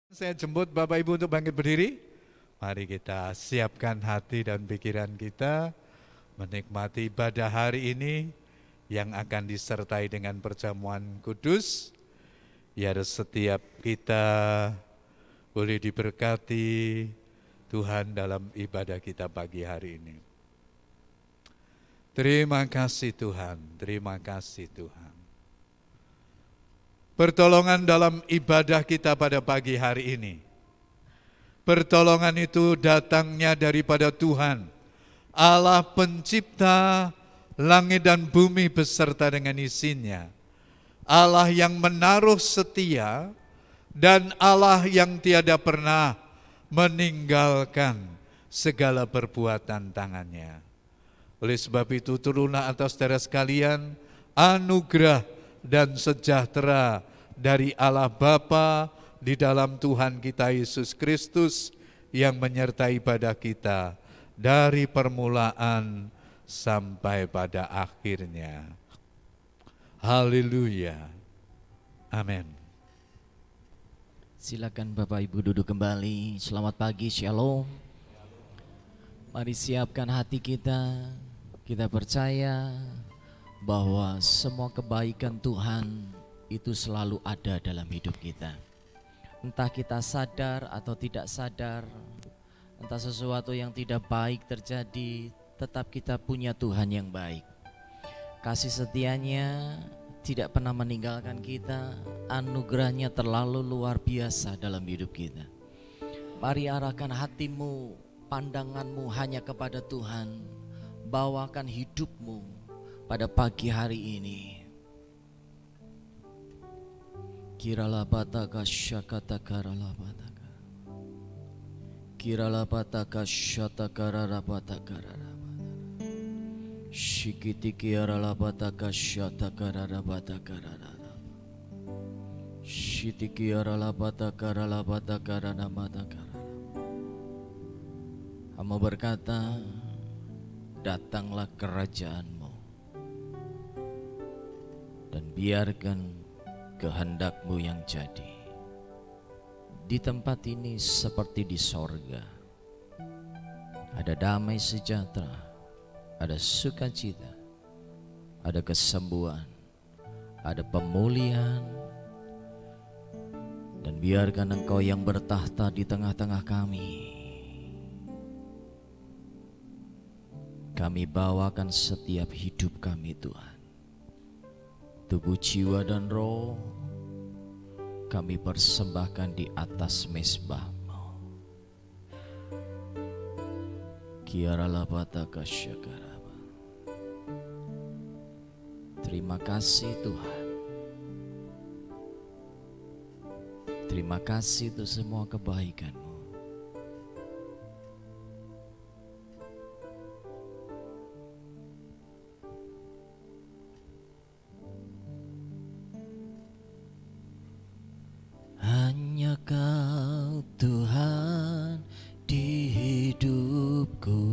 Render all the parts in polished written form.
Saya jemput Bapak Ibu untuk bangkit berdiri. Mari kita siapkan hati dan pikiran kita menikmati ibadah hari ini yang akan disertai dengan perjamuan kudus. Biar setiap kita boleh diberkati Tuhan dalam ibadah kita pagi hari ini. Terima kasih Tuhan, terima kasih Tuhan. Pertolongan dalam ibadah kita pada pagi hari ini. Pertolongan itu datangnya daripada Tuhan, Allah pencipta langit dan bumi beserta dengan isinya. Allah yang menaruh setia dan Allah yang tiada pernah meninggalkan segala perbuatan tangannya. Oleh sebab itu turunlah atas saudara sekalian anugerah dan sejahtera dari Allah Bapa di dalam Tuhan kita Yesus Kristus yang menyertai pada kita dari permulaan sampai pada akhirnya. Haleluya. Amin. Silakan Bapak Ibu duduk kembali. Selamat pagi, Shalom. Mari siapkan hati kita. Kita percaya bahwa semua kebaikan Tuhan itu selalu ada dalam hidup kita. Entah kita sadar atau tidak sadar, entah sesuatu yang tidak baik terjadi, tetap kita punya Tuhan yang baik. Kasih setianya tidak pernah meninggalkan kita, anugerahnya terlalu luar biasa dalam hidup kita. Mari arahkan hatimu, pandanganmu hanya kepada Tuhan, bawakan hidupmu pada pagi hari ini. Kiralabataka syakatakaralabataka, kiralabataka syatakararabatakarabataka, shikitikiaralabataka syatakararabatakarabataka, shitikiaralabatakarabatakaranamatakara. Hamba berkata, datanglah kerajaanmu dan biarkan kehendakmu yang jadi di tempat ini seperti di sorga. Ada damai sejahtera, ada sukacita, ada kesembuhan, ada pemulihan, dan biarkan Engkau yang bertahta di tengah-tengah kami. Kami bawakan setiap hidup kami Tuhan. Tubuh, jiwa, dan roh kami persembahkan di atas mezbah-Mu. Kiaralabataka syakaraba. Terima kasih Tuhan. Terima kasih untuk semua kebaikan-Mu. Hanya Kau Tuhan di hidupku,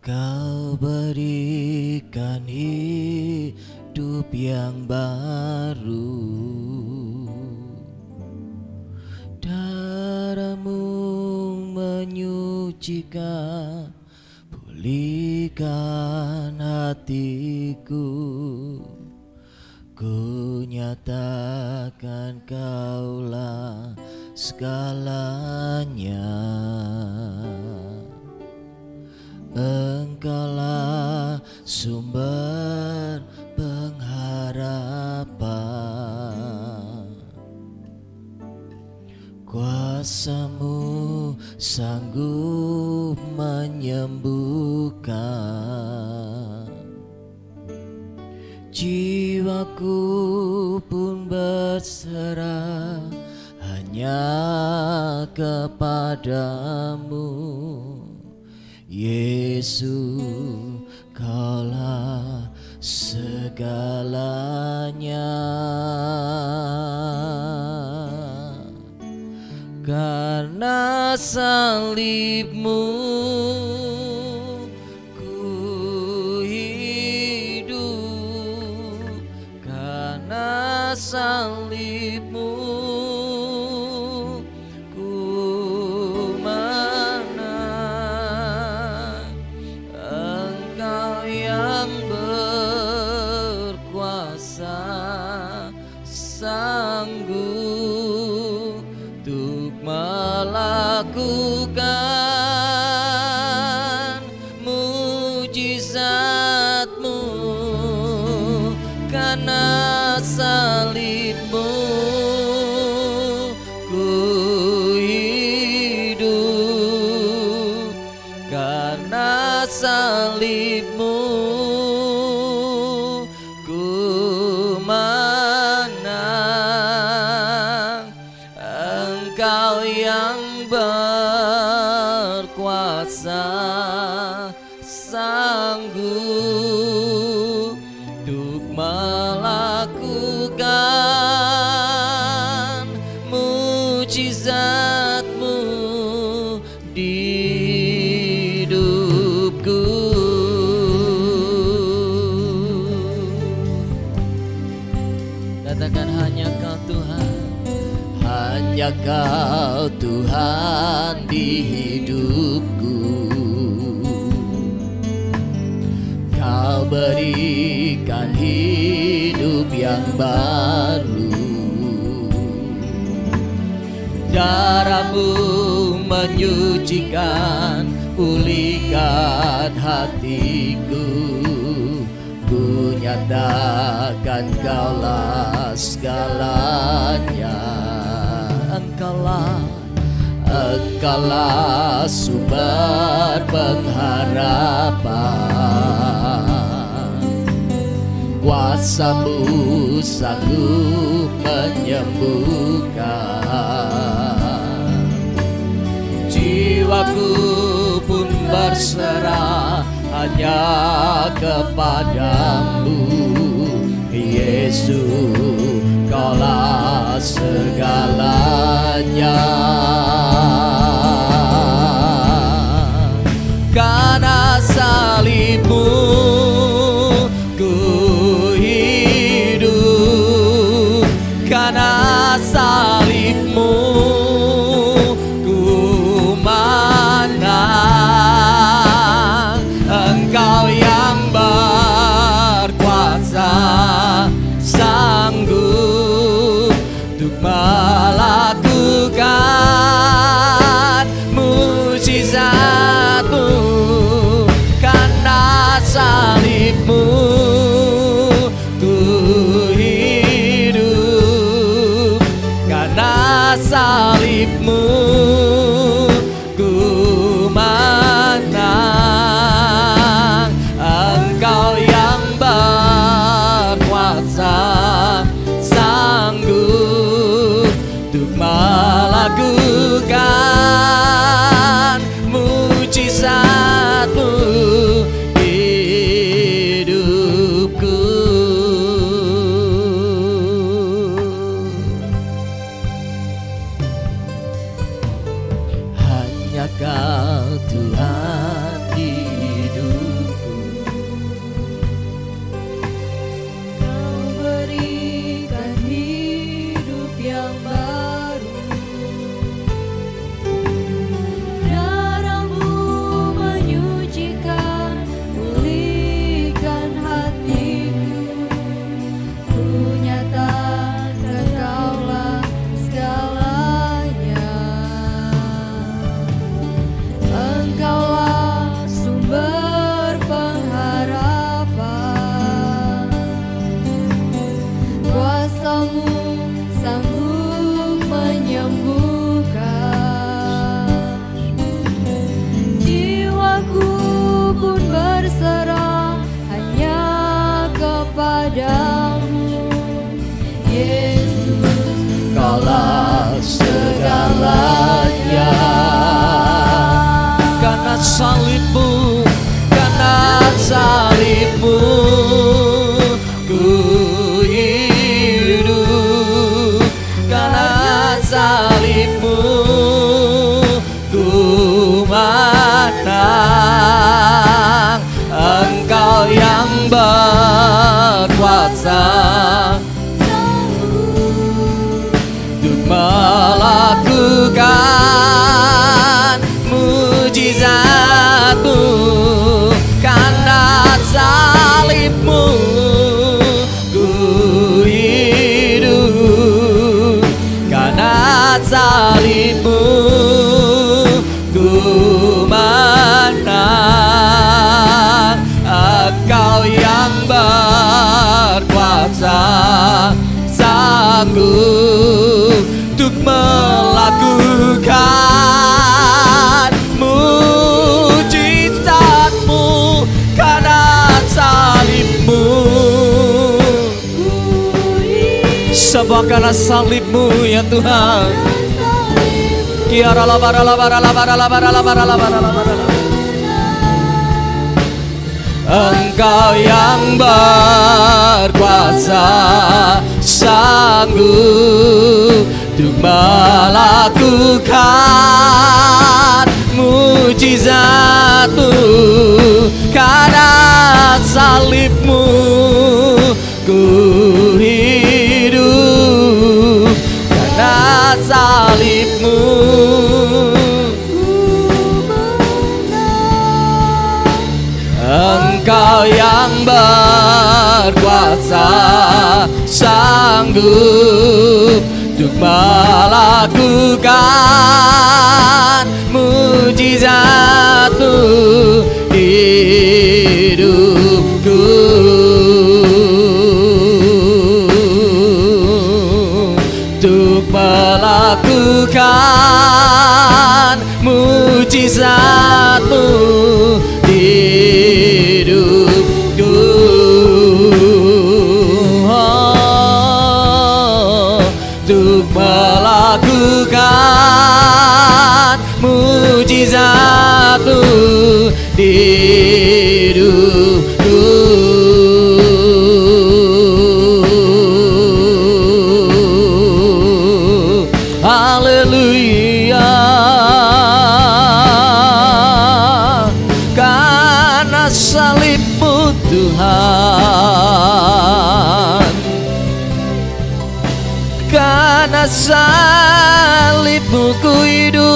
Kau berikan hidup yang baru. Darah-Mu menyucikan, pulihkan hatiku. Ku nyatakan Kaulah segalanya. Engkaulah sumber pengharapan. Kuasa-Mu sanggup menyembuhkan. Jiwaku pun berserah hanya kepadamu. Yesus, Kaulah segalanya. Karena salib-Mu ku hidup, karena salib-Mu ku menang. Engkau yang berkuasa, sanggup untuk melakukan mujizat-Mu. Karena salib-Mu ku hidup, karena salib-Mu ku menang. Engkau yang berkuasa, sanggup untuk melakukan mujizat-Mu di hidupku. Katakan hanya Kau Tuhan, hanya Kau Tuhan di hidupku. Kau berikan hidup yang baru. Darah-Mu menyucikan, pulihkan hatiku. Ku nyatakan Kaulah segalanya. Engkaulah sumber pengharapan. Kuasa-Mu sanggup menyembuhkan. Jiwaku pun berserah hanya kepadamu, Yesus, Kaulah segalanya. Karena salib-Mu ku hidup, karena salib-Mu ku menang. Engkau yang berkuasa, sanggup untuk melakukan mujizat-Mu. Karena salib-Mu ku hidup, karena salib-Mu ku menang. Engkau yang berkuasa, sanggup untuk melakukan mujizat-Mu di hidupku. melakukan mujizat-Mu, karena salib-Mu ku hidup, karena salib-Mu ku menang. Engkau yang berkuasa, sanggup untuk melakukan mujizat-Mu, karena salib-Mu. Sebab karena salib-Mu ya Tuhan. Kiara labara labara labara labara labara labara labara. Engkau yang berkuasa, sanggup untuk melakukan mujizat-Mu, karena salib-Mu ku hidup, karena salib-Mu. Engkau yang berkuasa, sanggup untuk melakukan mujizat-Mu di hidupku, untuk melakukan mujizat-Mu di hidupku, untuk melakukan mujizat-Mu di hidupku. Haleluya. Karena salib-Mu Tuhan, karena salib-Mu ku hidup.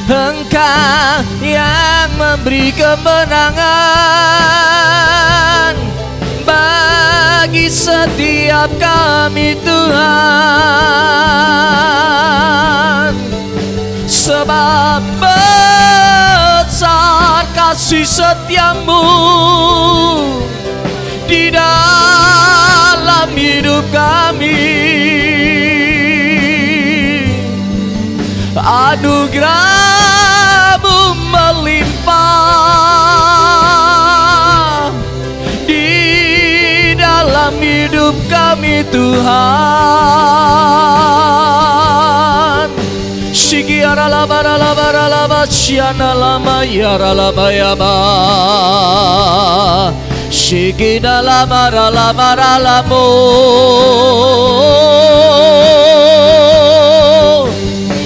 Engkau yang memberi kemenangan bagi setiap kami Tuhan. Sebab besar kasih setia-Mu di dalam hidup kami. Anugerah-Mu melimpah di dalam hidup kami Tuhan. Shigiara labara labara laba shiana lama yara laba yaba. Shigida lamara lamara lamo.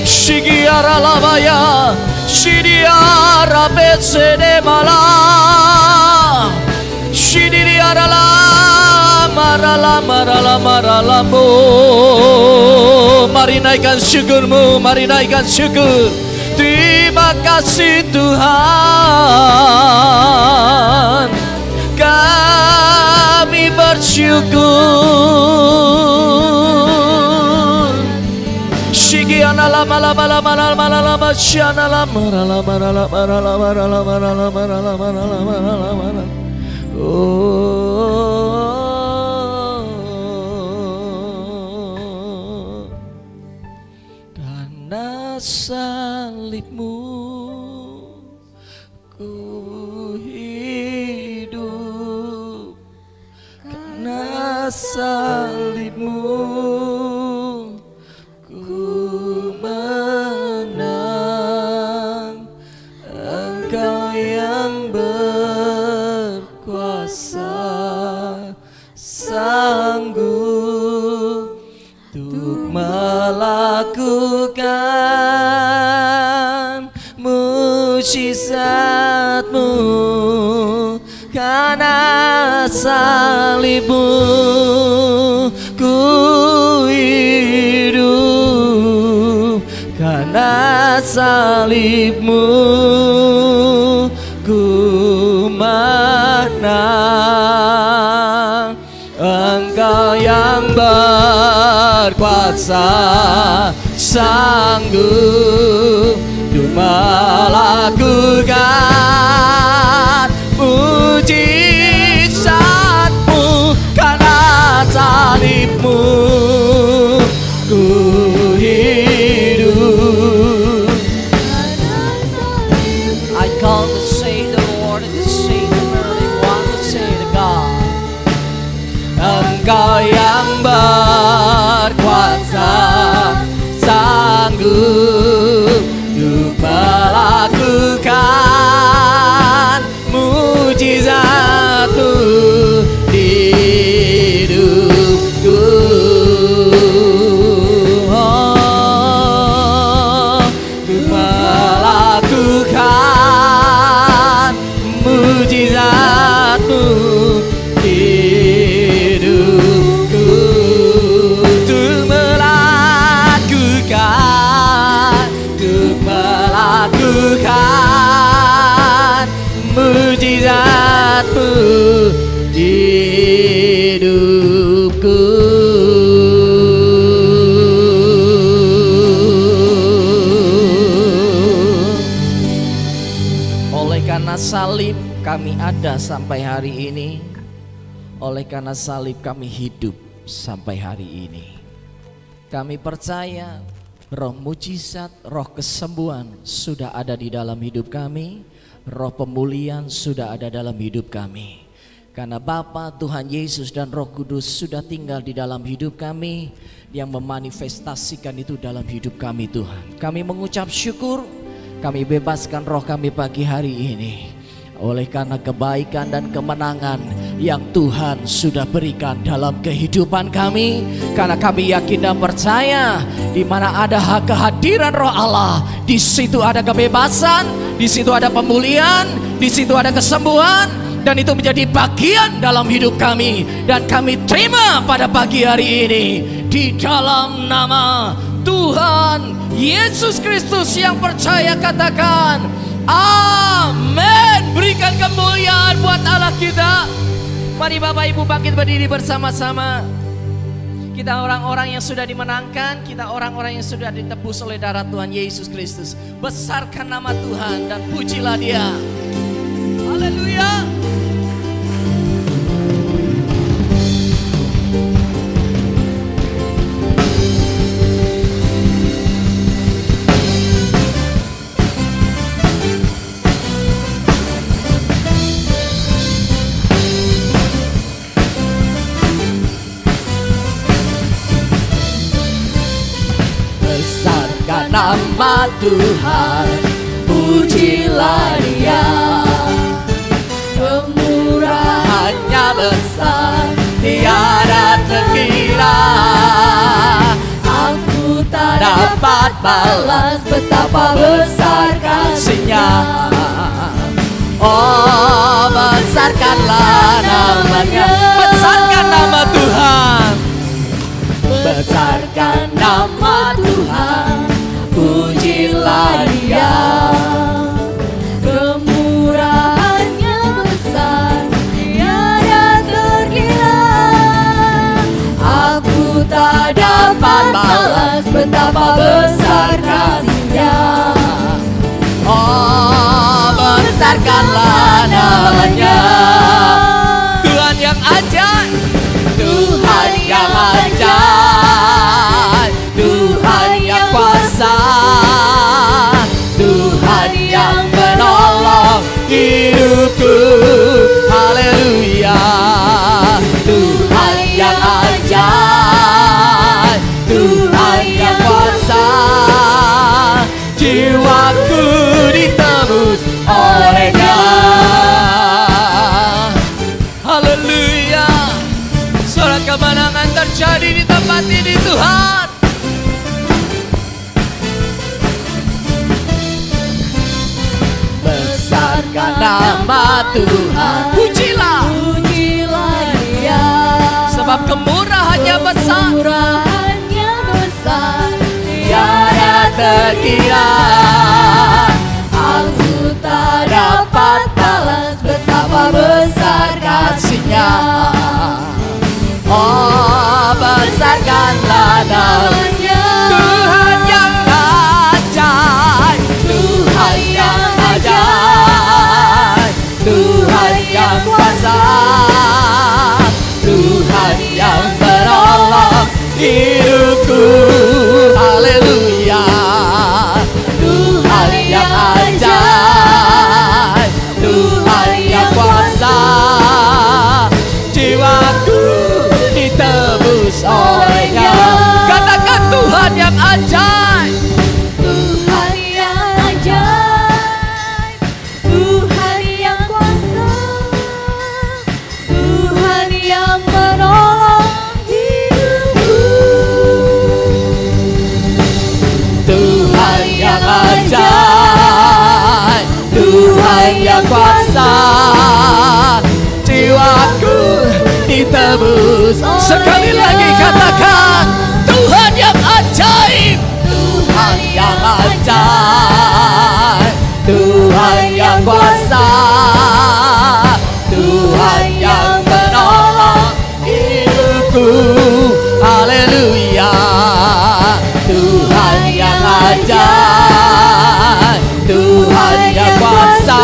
Shigiara labaya, shidiara besede mala. Shidiara lamara lamara lamara lamo. Mari naikkan syukur-Mu, mari naikkan syukur. Terima kasih Tuhan, kami bersyukur. Shigiana lama lama lama lama lama shiana lama lama lama lama lama lama lama lama lama. Karena salib-Mu ku hidup, karena salib-Mu ku menang. Engkau yang berkuasa, sanggup untuk melakukan mujizat-Mu, karena salib-Mu ku hidup, karena salib-Mu ku menang. Engkau yang berkuasa, sanggup untuk melakukan mujizat-Mu, karena salib-Mu ku hidup. I come to say the Lord, to say the very one, to say the God. Engkau yang berkuasa, sanggup untuk melakukan mujizat-Mu di hidupku. Untuk melakukan mujizat-Mu di hidupku. Untuk melakukan mujizat-Mu di hidupku. Oleh karena salib kami ada sampai hari ini, oleh karena salib kami hidup sampai hari ini. Kami percaya roh mujizat, roh kesembuhan sudah ada di dalam hidup kami. Roh pemulihan sudah ada dalam hidup kami. Karena Bapa, Tuhan Yesus dan Roh Kudus sudah tinggal di dalam hidup kami, yang memanifestasikan itu dalam hidup kami Tuhan. Kami mengucap syukur, kami bebaskan roh kami pagi hari ini. Oleh karena kebaikan dan kemenangan yang Tuhan sudah berikan dalam kehidupan kami, karena kami yakin dan percaya di mana ada kehadiran Roh Allah, di situ ada kebebasan, di situ ada pemulihan, di situ ada kesembuhan, dan itu menjadi bagian dalam hidup kami. Dan kami terima pada pagi hari ini di dalam nama Tuhan Yesus Kristus. Yang percaya katakan amin. Berikan kemuliaan buat Allah kita. Mari Bapak Ibu bangkit berdiri bersama-sama. Kita orang-orang yang sudah dimenangkan, kita orang-orang yang sudah ditebus oleh darah Tuhan Yesus Kristus. Besarkan nama Tuhan dan pujilah Dia. Haleluya. Nama Tuhan, pujilah Dia. Kemurahannya besar, tiada terkira. Aku tak dapat balas betapa besar kasih-Nya. Oh, besarkanlah namanya, besarkan nama Tuhan, besarkan nama Tuhan. Pujilah Dia, kemurahannya besar, tiada terkira. Aku tak dapat balas betapa besar kasih-Nya. Oh, besarkanlah namanya. Tuhan yang ajaib, Tuhan yang ajaib, Tuhan yang kuasa, Tuhan yang menolong hidupku. Haleluya. Tuhan yang ajaib, Tuhan yang kuasa, jiwaku ditebus oleh-Nya. Haleluya. Suara kemenangan terjadi di tempat ini Tuhan. Besarkan nama Tuhan, pujilah, pujilah sebab kemurahannya besar. Kemurahannya besar, Tiada terkira, aku tak dapat balas betapa besar kasih-Nya. oh besarkanlah namanya. Tuhan yang ajaib, Tuhan yang ajaib, Tuhan yang kuasa, Tuhan yang menolong hidupku. Haleluya. Tuhan yang ajaib, Tuhan yang kuasa, jiwaku ditebus oleh-Nya. Katakan Tuhan yang ajaib, Tuhan yang ajaib, Tuhan yang kuasa, Tuhan yang menolong hidupku. Tuhan yang ajaib, Tuhan yang kuasa, jiwaku ditebus. Sekali lagi katakan Tuhan yang ajaib, Tuhan yang ajaib, Tuhan yang kuasa, Tuhan yang menolong hidupku. Haleluya. Tuhan yang ajaib, Tuhan yang kuasa,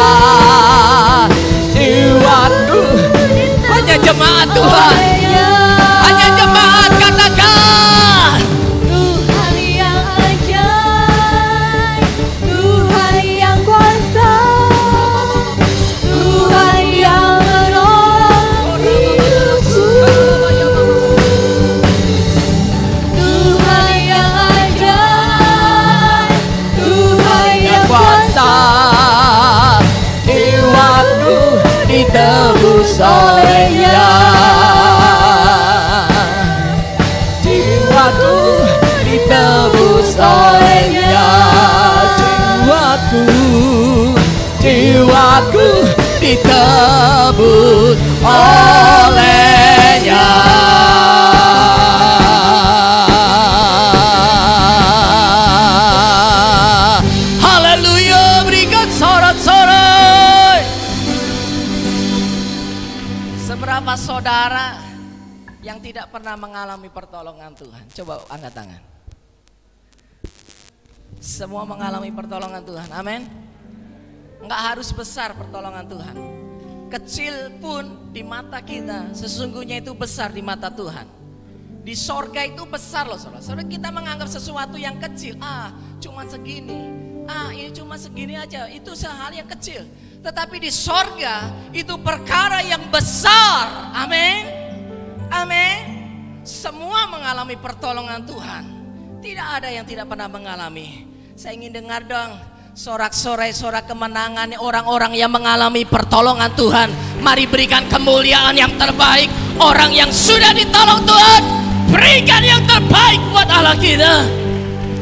jiwaku. Hanya jemaat Tuhan, hanya jemaat katakan Tuhan yang ajaib, Tuhan yang kuasa, Tuhan yang menolong hidupku. Tuhan yang ajaib, Tuhan yang kuasa, jiwaku ditebus oleh-Nya. Jiwaku ditebus oleh-Nya. Jiwaku ditebus oleh-Nya. Haleluya, berikan sorak-sorai. Seberapa saudara yang tidak pernah mengalami pertolongan Tuhan? Coba angkat tangan. Semua mengalami pertolongan Tuhan, amin. Enggak harus besar pertolongan Tuhan, kecil pun di mata kita sesungguhnya itu besar di mata Tuhan. Di sorga itu besar loh saudara. Saudara, kita menganggap sesuatu yang kecil, cuma segini, ini cuma segini aja, itu hal yang kecil. Tetapi di sorga itu perkara yang besar, amin, amin. Semua mengalami pertolongan Tuhan, tidak ada yang tidak pernah mengalami. Saya ingin dengar dong sorak-sorai, sorak kemenangan orang-orang yang mengalami pertolongan Tuhan. Mari berikan kemuliaan yang terbaik. Orang yang sudah ditolong Tuhan, berikan yang terbaik buat Allah kita.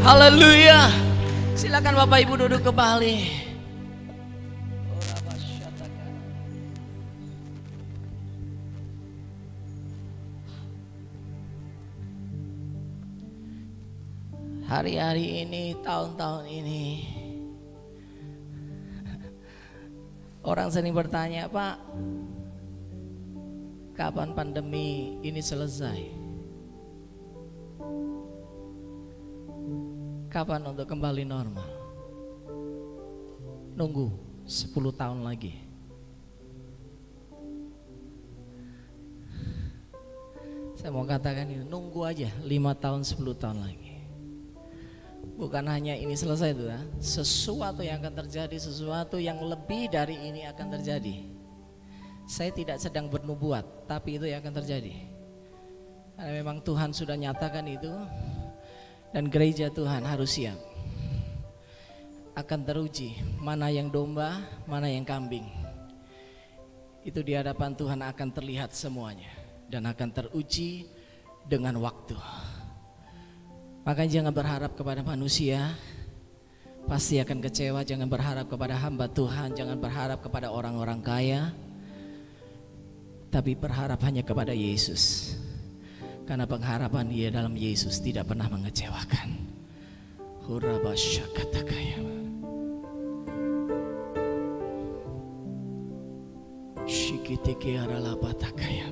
Haleluya. Silakan Bapak Ibu duduk kembali. Hari-hari ini, tahun-tahun ini, orang sering bertanya, Pak, kapan pandemi ini selesai? Kapan untuk kembali normal? Nunggu 10 tahun lagi. Saya mau katakan ini, nunggu aja 5 tahun 10 tahun lagi. Bukan hanya ini selesai itu ya, sesuatu yang akan terjadi, sesuatu yang lebih dari ini akan terjadi. Saya tidak sedang bernubuat, tapi itu yang akan terjadi. Karena memang Tuhan sudah nyatakan itu, dan gereja Tuhan harus siap. Akan teruji mana yang domba, mana yang kambing. Itu di hadapan Tuhan akan terlihat semuanya, dan akan teruji dengan waktu. Makanya jangan berharap kepada manusia, pasti akan kecewa. Jangan berharap kepada hamba Tuhan, jangan berharap kepada orang-orang kaya, tapi berharap hanya kepada Yesus. Karena pengharapan dia dalam Yesus tidak pernah mengecewakan. Hurabasyakatakaya. Shikitiki aralabatakaya.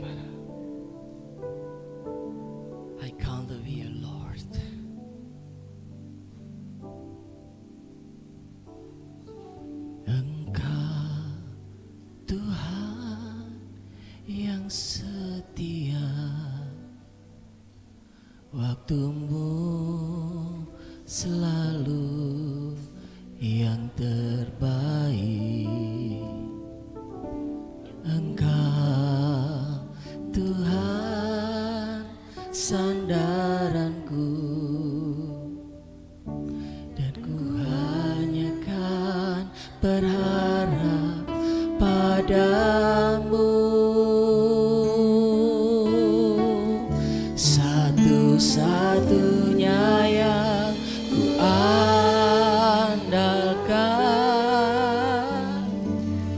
I count of you, Lord. Engkau Tuhan yang setia, waktumu selalu yang terbaik. Engkau Tuhan sandaranku, dan ku hanya kan berharap padamu. Satu-satunya yang ku andalkan,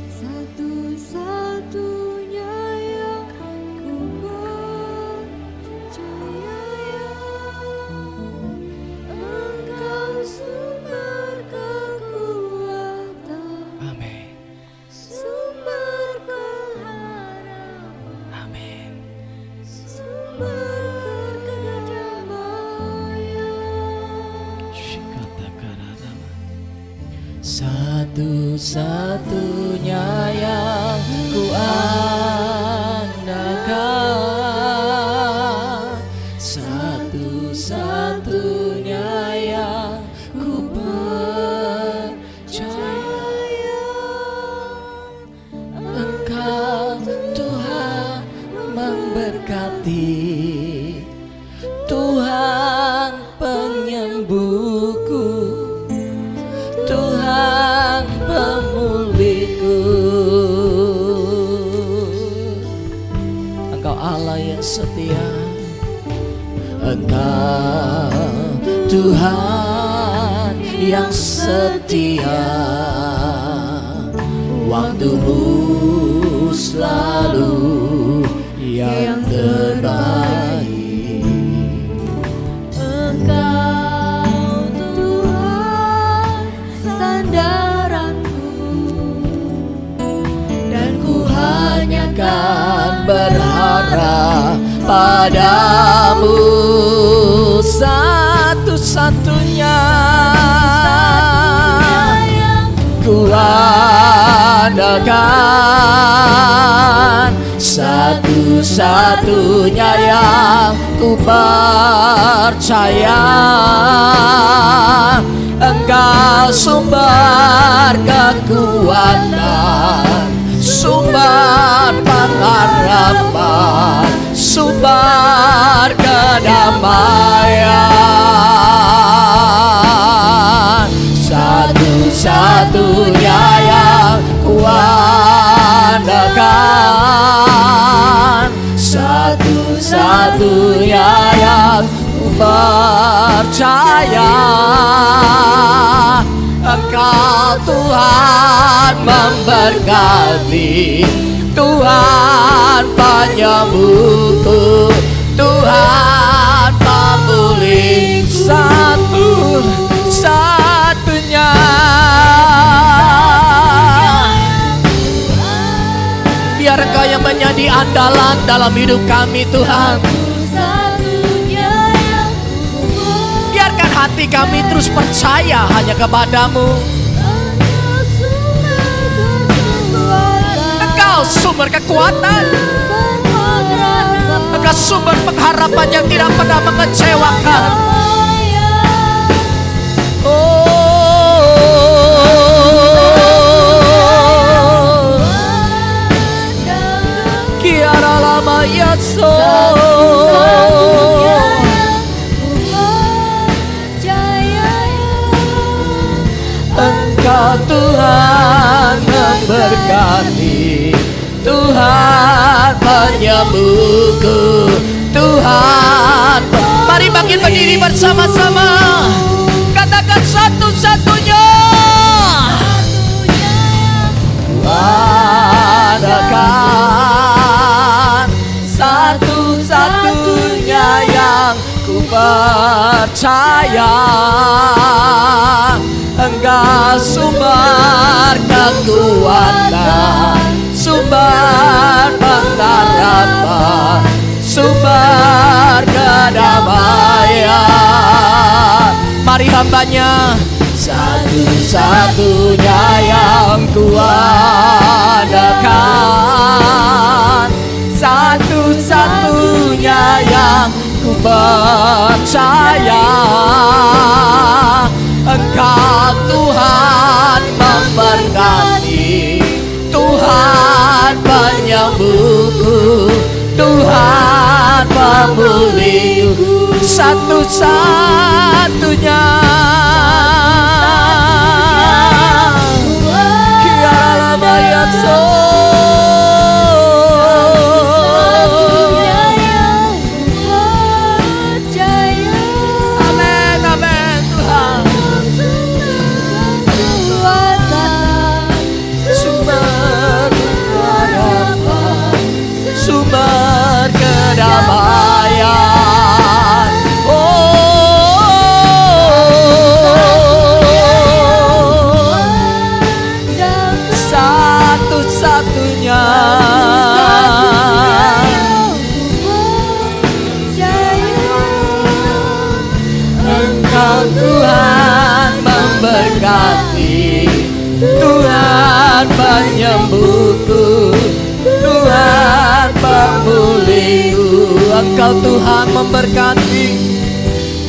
satu-satunya yang ku percaya, Engkau sumber kekuatan, amin, sumber pengharapan, amin. sumber Satu-satunya yang ku andalkan, satu-satunya yang ku percaya, Engkau Tuhan memberkati, Tuhan penyembuhku, Tuhan pemulihku. Engkau Allah yang setia, Engkau Tuhan yang setia, waktumu selalu yang terbaik. Engkau Tuhan sandaranku, Dan ku hanya kan berharap padamu, satu-satunya ku andalkan, satu-satunya yang ku percaya, Engkau sumber kekuatan, sumber pengharapan, sumber kedamaian, satu-satunya yang ku andalkan, satu-satunya yang ku percaya, Engkau Tuhan memberkati, Tuhan penyembuhku, Tuhan pemulih, satu-satunya. Biar Engkau yang menjadi andalan dalam hidup kami, Tuhan. satu-satunya yang ku Biarkan hati kami terus percaya hanya kepadamu. Engkau sumber kekuatan, Engkau sumber pengharapan yang tidak pernah mengecewakan. Kiara lama yaso, Engkau Tuhan memberkati, Tuhan penyembuhku, Tuhan. Mari bangkit berdiri bersama-sama, katakan satu-satunya. Adakan satu-satunya percaya Engkau sumber kekuatan, sumber pengharapan, sumber kedamaian. Mari hambanya, satu-satunya yang kuandalkan, satu-satunya yang ku percaya. Engkau Tuhan memberkati, Tuhan penyembuhku, Tuhan pemulihku, satu-satunya. Tuhan penyembuhku, Tuhan pemulihku. Engkau Tuhan memberkati,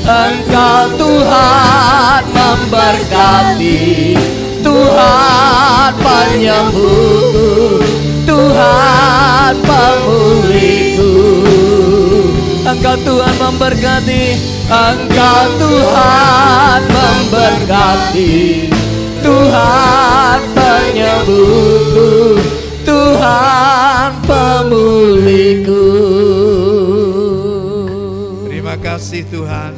Engkau Tuhan memberkati, Tuhan penyembuhku, Tuhan pemulihku. Engkau Tuhan memberkati, Engkau Tuhan memberkati, Tuhan penyembuhku, Tuhan pemulihku. Terima kasih Tuhan,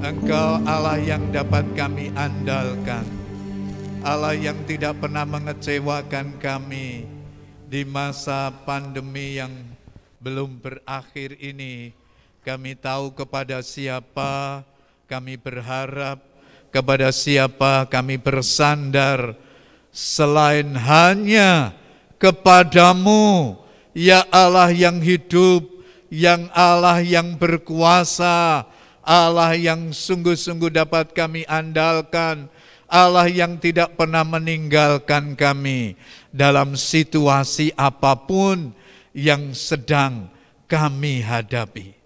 Engkau Allah yang dapat kami andalkan, Allah yang tidak pernah mengecewakan kami di masa pandemi yang belum berakhir ini. Kami tahu kepada siapa kami berharap, kepada siapa kami bersandar selain hanya kepadamu, ya Allah yang hidup, yang Allah yang berkuasa, Allah yang sungguh-sungguh dapat kami andalkan, Allah yang tidak pernah meninggalkan kami dalam situasi apapun yang sedang kami hadapi.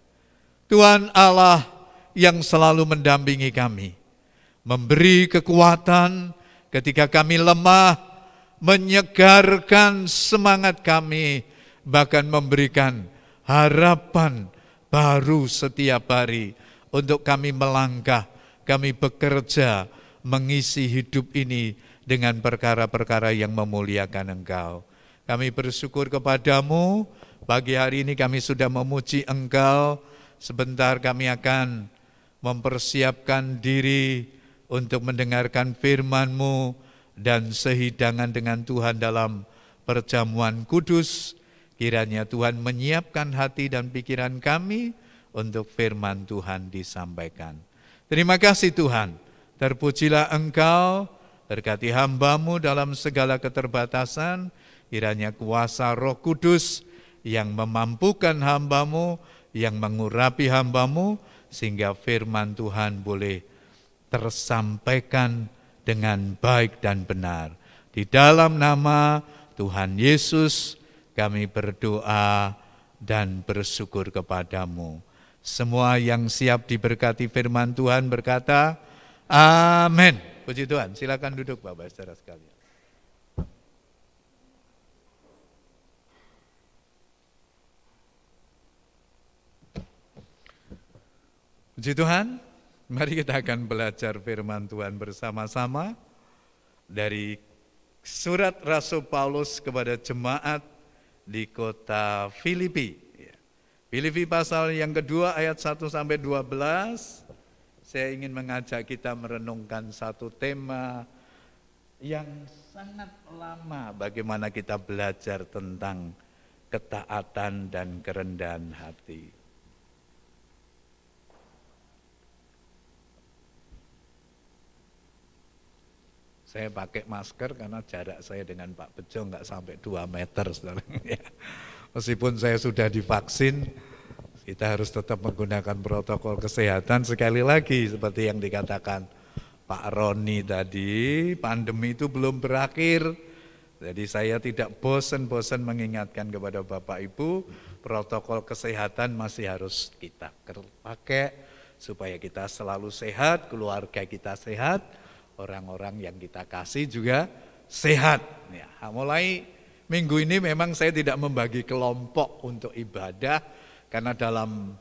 Tuhan Allah yang selalu mendampingi kami, memberi kekuatan ketika kami lemah, menyegarkan semangat kami, bahkan memberikan harapan baru setiap hari untuk kami melangkah, kami bekerja, mengisi hidup ini dengan perkara-perkara yang memuliakan Engkau. Kami bersyukur kepadamu, pagi hari ini kami sudah memuji Engkau. Sebentar kami akan mempersiapkan diri untuk mendengarkan firman-Mu dan sehidangan dengan Tuhan dalam perjamuan kudus. Kiranya Tuhan menyiapkan hati dan pikiran kami untuk firman Tuhan disampaikan. Terima kasih Tuhan, terpujilah Engkau, berkati hamba-Mu dalam segala keterbatasan. Kiranya kuasa Roh Kudus yang memampukan hamba-Mu, yang mengurapi hamba-Mu, sehingga firman Tuhan boleh tersampaikan dengan baik dan benar. Di dalam nama Tuhan Yesus kami berdoa dan bersyukur kepadamu. Semua yang siap diberkati firman Tuhan berkata, amin. Puji Tuhan, silakan duduk Bapak saudara sekalian. Puji Tuhan, mari kita akan belajar firman Tuhan bersama-sama dari surat Rasul Paulus kepada jemaat di kota Filipi. Filipi pasal yang kedua ayat 1 sampai 12. Saya ingin mengajak kita merenungkan satu tema yang sangat lama, bagaimana kita belajar tentang ketaatan dan kerendahan hati. Saya pakai masker karena jarak saya dengan Pak Bejo nggak sampai 2 meter, saudara. Ya. Meskipun saya sudah divaksin, kita harus tetap menggunakan protokol kesehatan. Sekali lagi seperti yang dikatakan Pak Roni tadi, pandemi itu belum berakhir. Jadi saya tidak bosan-bosan mengingatkan kepada Bapak Ibu, protokol kesehatan masih harus kita pakai supaya kita selalu sehat, keluarga kita sehat, orang-orang yang kita kasih juga sehat. Ya, mulai minggu ini memang saya tidak membagi kelompok untuk ibadah, karena dalam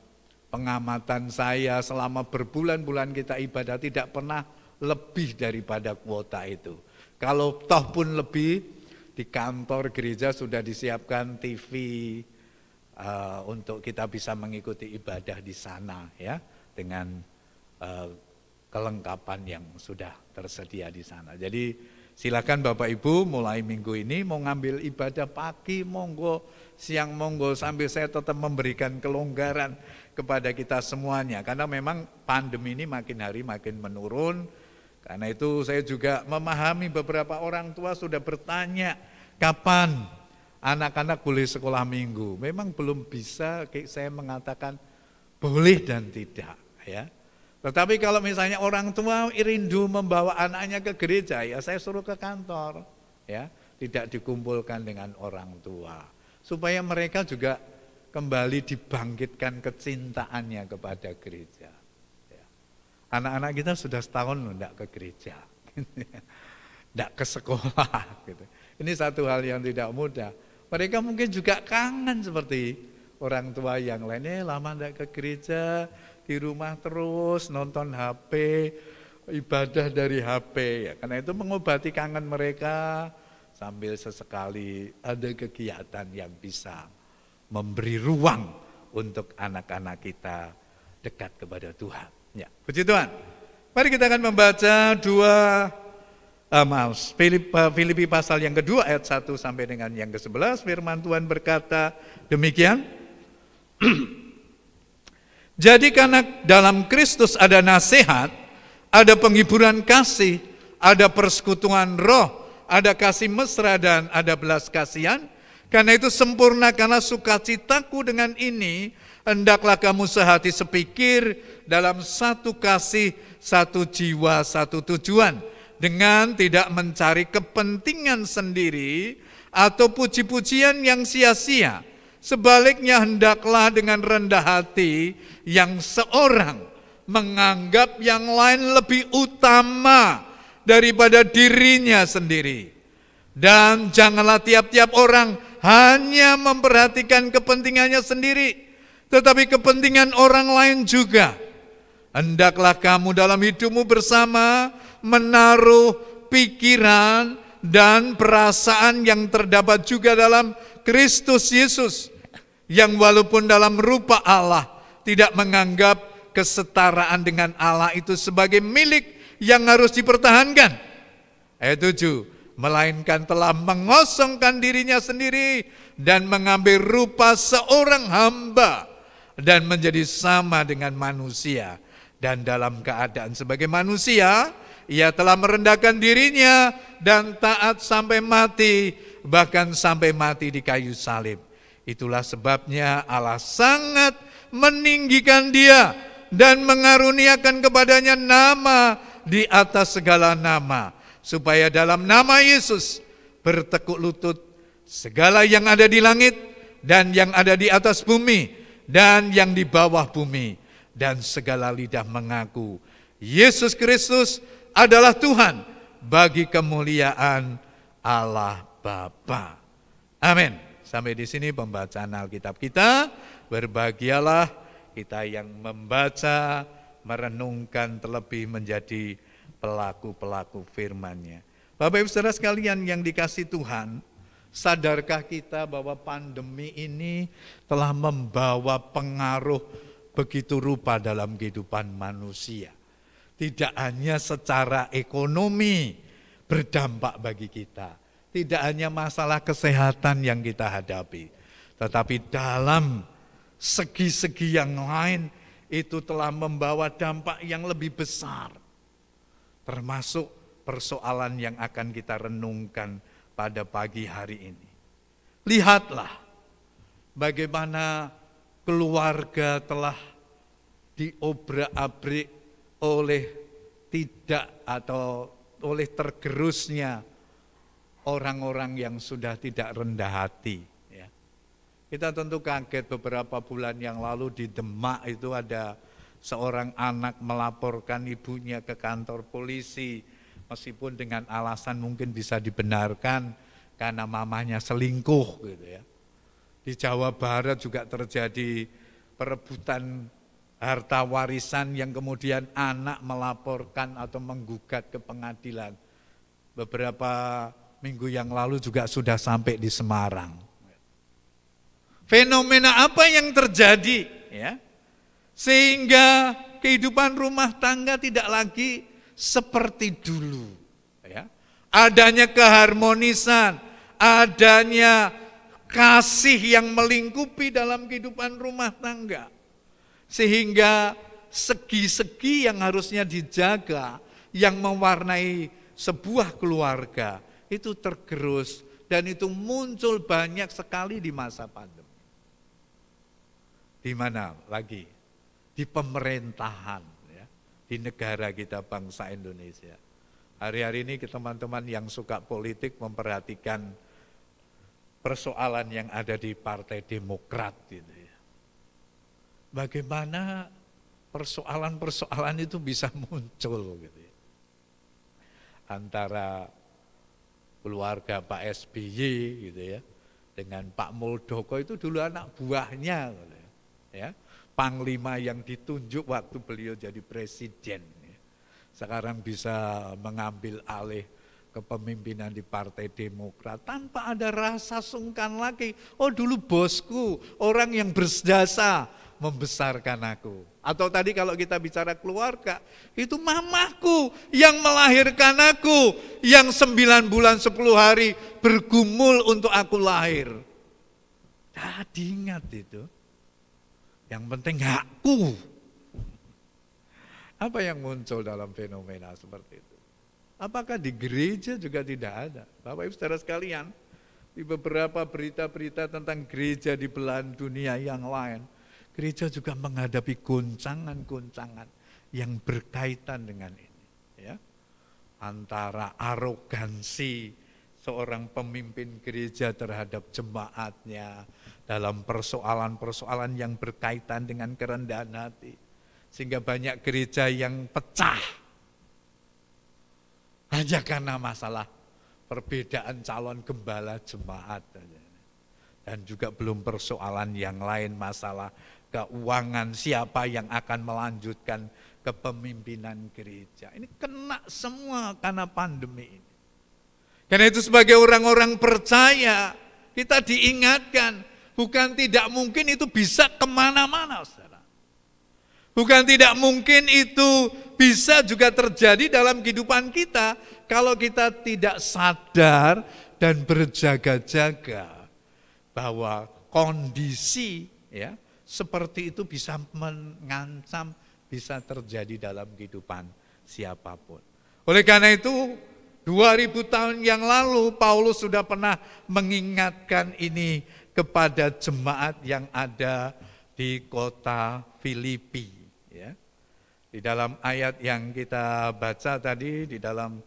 pengamatan saya selama berbulan-bulan kita ibadah tidak pernah lebih daripada kuota itu. Kalau toh pun lebih, di kantor gereja sudah disiapkan TV untuk kita bisa mengikuti ibadah di sana ya, dengan kelengkapan yang sudah tersedia di sana. Jadi silakan Bapak Ibu mulai minggu ini mau ngambil ibadah pagi monggo, siang monggo, sambil saya tetap memberikan kelonggaran kepada kita semuanya. Karena memang pandemi ini makin hari makin menurun. Karena itu saya juga memahami beberapa orang tua sudah bertanya kapan anak-anak boleh sekolah minggu. Memang belum bisa saya mengatakan boleh dan tidak ya. Tetapi kalau misalnya orang tua rindu membawa anaknya ke gereja, ya saya suruh ke kantor, ya, tidak dikumpulkan dengan orang tua, supaya mereka juga kembali dibangkitkan kecintaannya kepada gereja. Ya. Anak-anak kita sudah setahun tidak ke gereja, tidak ke sekolah. Gitu. Ini satu hal yang tidak mudah. Mereka mungkin juga kangen seperti orang tua yang lainnya, lama tidak ke gereja. Di rumah terus nonton HP, ibadah dari HP ya. Karena itu mengobati kangen mereka sambil sesekali ada kegiatan yang bisa memberi ruang untuk anak-anak kita dekat kepada Tuhan. Ya, puji Tuhan. Mari kita akan membaca Filipi pasal yang kedua ayat 1 sampai dengan yang ke-11. Firman Tuhan berkata demikian. Jadi karena dalam Kristus ada nasihat, ada penghiburan kasih, ada persekutuan roh, ada kasih mesra dan ada belas kasihan. Karena itu sempurnakanlah sukacitaku dengan ini, hendaklah kamu sehati sepikir dalam satu kasih, satu jiwa, satu tujuan, dengan tidak mencari kepentingan sendiri atau puji-pujian yang sia-sia. Sebaliknya hendaklah dengan rendah hati yang seorang menganggap yang lain lebih utama daripada dirinya sendiri. Dan janganlah tiap-tiap orang hanya memperhatikan kepentingannya sendiri, tetapi kepentingan orang lain juga. Hendaklah kamu dalam hidupmu bersama menaruh pikiran dan perasaan yang terdapat juga dalam Kristus Yesus, yang walaupun dalam rupa Allah tidak menganggap kesetaraan dengan Allah itu sebagai milik yang harus dipertahankan. Ayat 7, melainkan telah mengosongkan dirinya sendiri dan mengambil rupa seorang hamba dan menjadi sama dengan manusia. Dan dalam keadaan sebagai manusia, ia telah merendahkan dirinya dan taat sampai mati, bahkan sampai mati di kayu salib. Itulah sebabnya Allah sangat meninggikan dia dan mengaruniakan kepadanya nama di atas segala nama, supaya dalam nama Yesus bertekuk lutut segala yang ada di langit dan yang ada di atas bumi dan yang di bawah bumi, dan segala lidah mengaku Yesus Kristus adalah Tuhan, bagi kemuliaan Allah Bapa. Amin. Sampai di sini pembacaan Alkitab kita. Berbahagialah kita yang membaca, merenungkan, terlebih menjadi pelaku-pelaku firman-Nya. Bapak Ibu Saudara sekalian yang dikasihi Tuhan, sadarkah kita bahwa pandemi ini telah membawa pengaruh begitu rupa dalam kehidupan manusia? Tidak hanya secara ekonomi berdampak bagi kita, tidak hanya masalah kesehatan yang kita hadapi, tetapi dalam segi-segi yang lain itu telah membawa dampak yang lebih besar, termasuk persoalan yang akan kita renungkan pada pagi hari ini. Lihatlah bagaimana keluarga telah diobrak-abrik oleh oleh tergerusnya orang-orang yang sudah tidak rendah hati. Ya. Kita tentu kaget beberapa bulan yang lalu di Demak itu ada seorang anak melaporkan ibunya ke kantor polisi, meskipun dengan alasan mungkin bisa dibenarkan karena mamanya selingkuh gitu ya. Di Jawa Barat juga terjadi perebutan harta warisan yang kemudian anak melaporkan atau menggugat ke pengadilan. Beberapa minggu yang lalu juga sudah sampai di Semarang. Fenomena apa yang terjadi ya? Sehingga kehidupan rumah tangga tidak lagi seperti dulu ya. Adanya keharmonisan, adanya kasih yang melingkupi dalam kehidupan rumah tangga. Sehingga segi-segi yang harusnya dijaga, yang mewarnai sebuah keluarga, itu tergerus dan itu muncul banyak sekali di masa pandemi. Di mana lagi? Di pemerintahan, ya, di negara kita bangsa Indonesia. Hari-hari ini teman-teman yang suka politik memperhatikan persoalan yang ada di Partai Demokrat gitu ya. Bagaimana persoalan-persoalan itu bisa muncul gitu ya. Antara keluarga Pak SBY gitu ya dengan Pak Muldoko itu dulu anak buahnya gitu ya. Panglima yang ditunjuk waktu beliau jadi presiden ya. Sekarang bisa mengambil alih kepemimpinan di Partai Demokrat tanpa ada rasa sungkan lagi. Oh dulu bosku, orang yang berjasa membesarkan aku. Atau tadi kalau kita bicara keluarga, itu mamaku yang melahirkan aku, yang 9 bulan 10 hari bergumul untuk aku lahir. Nah, diingat itu. Yang penting aku. Apa yang muncul dalam fenomena seperti itu? Apakah di gereja juga tidak ada? Bapak Ibu saudara sekalian, di beberapa berita-berita tentang gereja di belahan dunia yang lain, gereja juga menghadapi goncangan-goncangan yang berkaitan dengan ini. Ya. Antara arogansi seorang pemimpin gereja terhadap jemaatnya dalam persoalan-persoalan yang berkaitan dengan kerendahan hati. Sehingga banyak gereja yang pecah. Hanya karena masalah perbedaan calon gembala jemaat. Dan juga belum persoalan yang lain, masalah keuangan, siapa yang akan melanjutkan kepemimpinan gereja. Ini kena semua karena pandemi ini. Karena itu sebagai orang-orang percaya, kita diingatkan, bukan tidak mungkin itu bisa kemana-mana, saudara. Bukan tidak mungkin itu bisa juga terjadi dalam kehidupan kita, kalau kita tidak sadar dan berjaga-jaga bahwa kondisi ya seperti itu bisa mengancam, bisa terjadi dalam kehidupan siapapun. Oleh karena itu 2000 tahun yang lalu Paulus sudah pernah mengingatkan ini kepada jemaat yang ada di kota Filipi. Ya. Di dalam ayat yang kita baca tadi, di dalam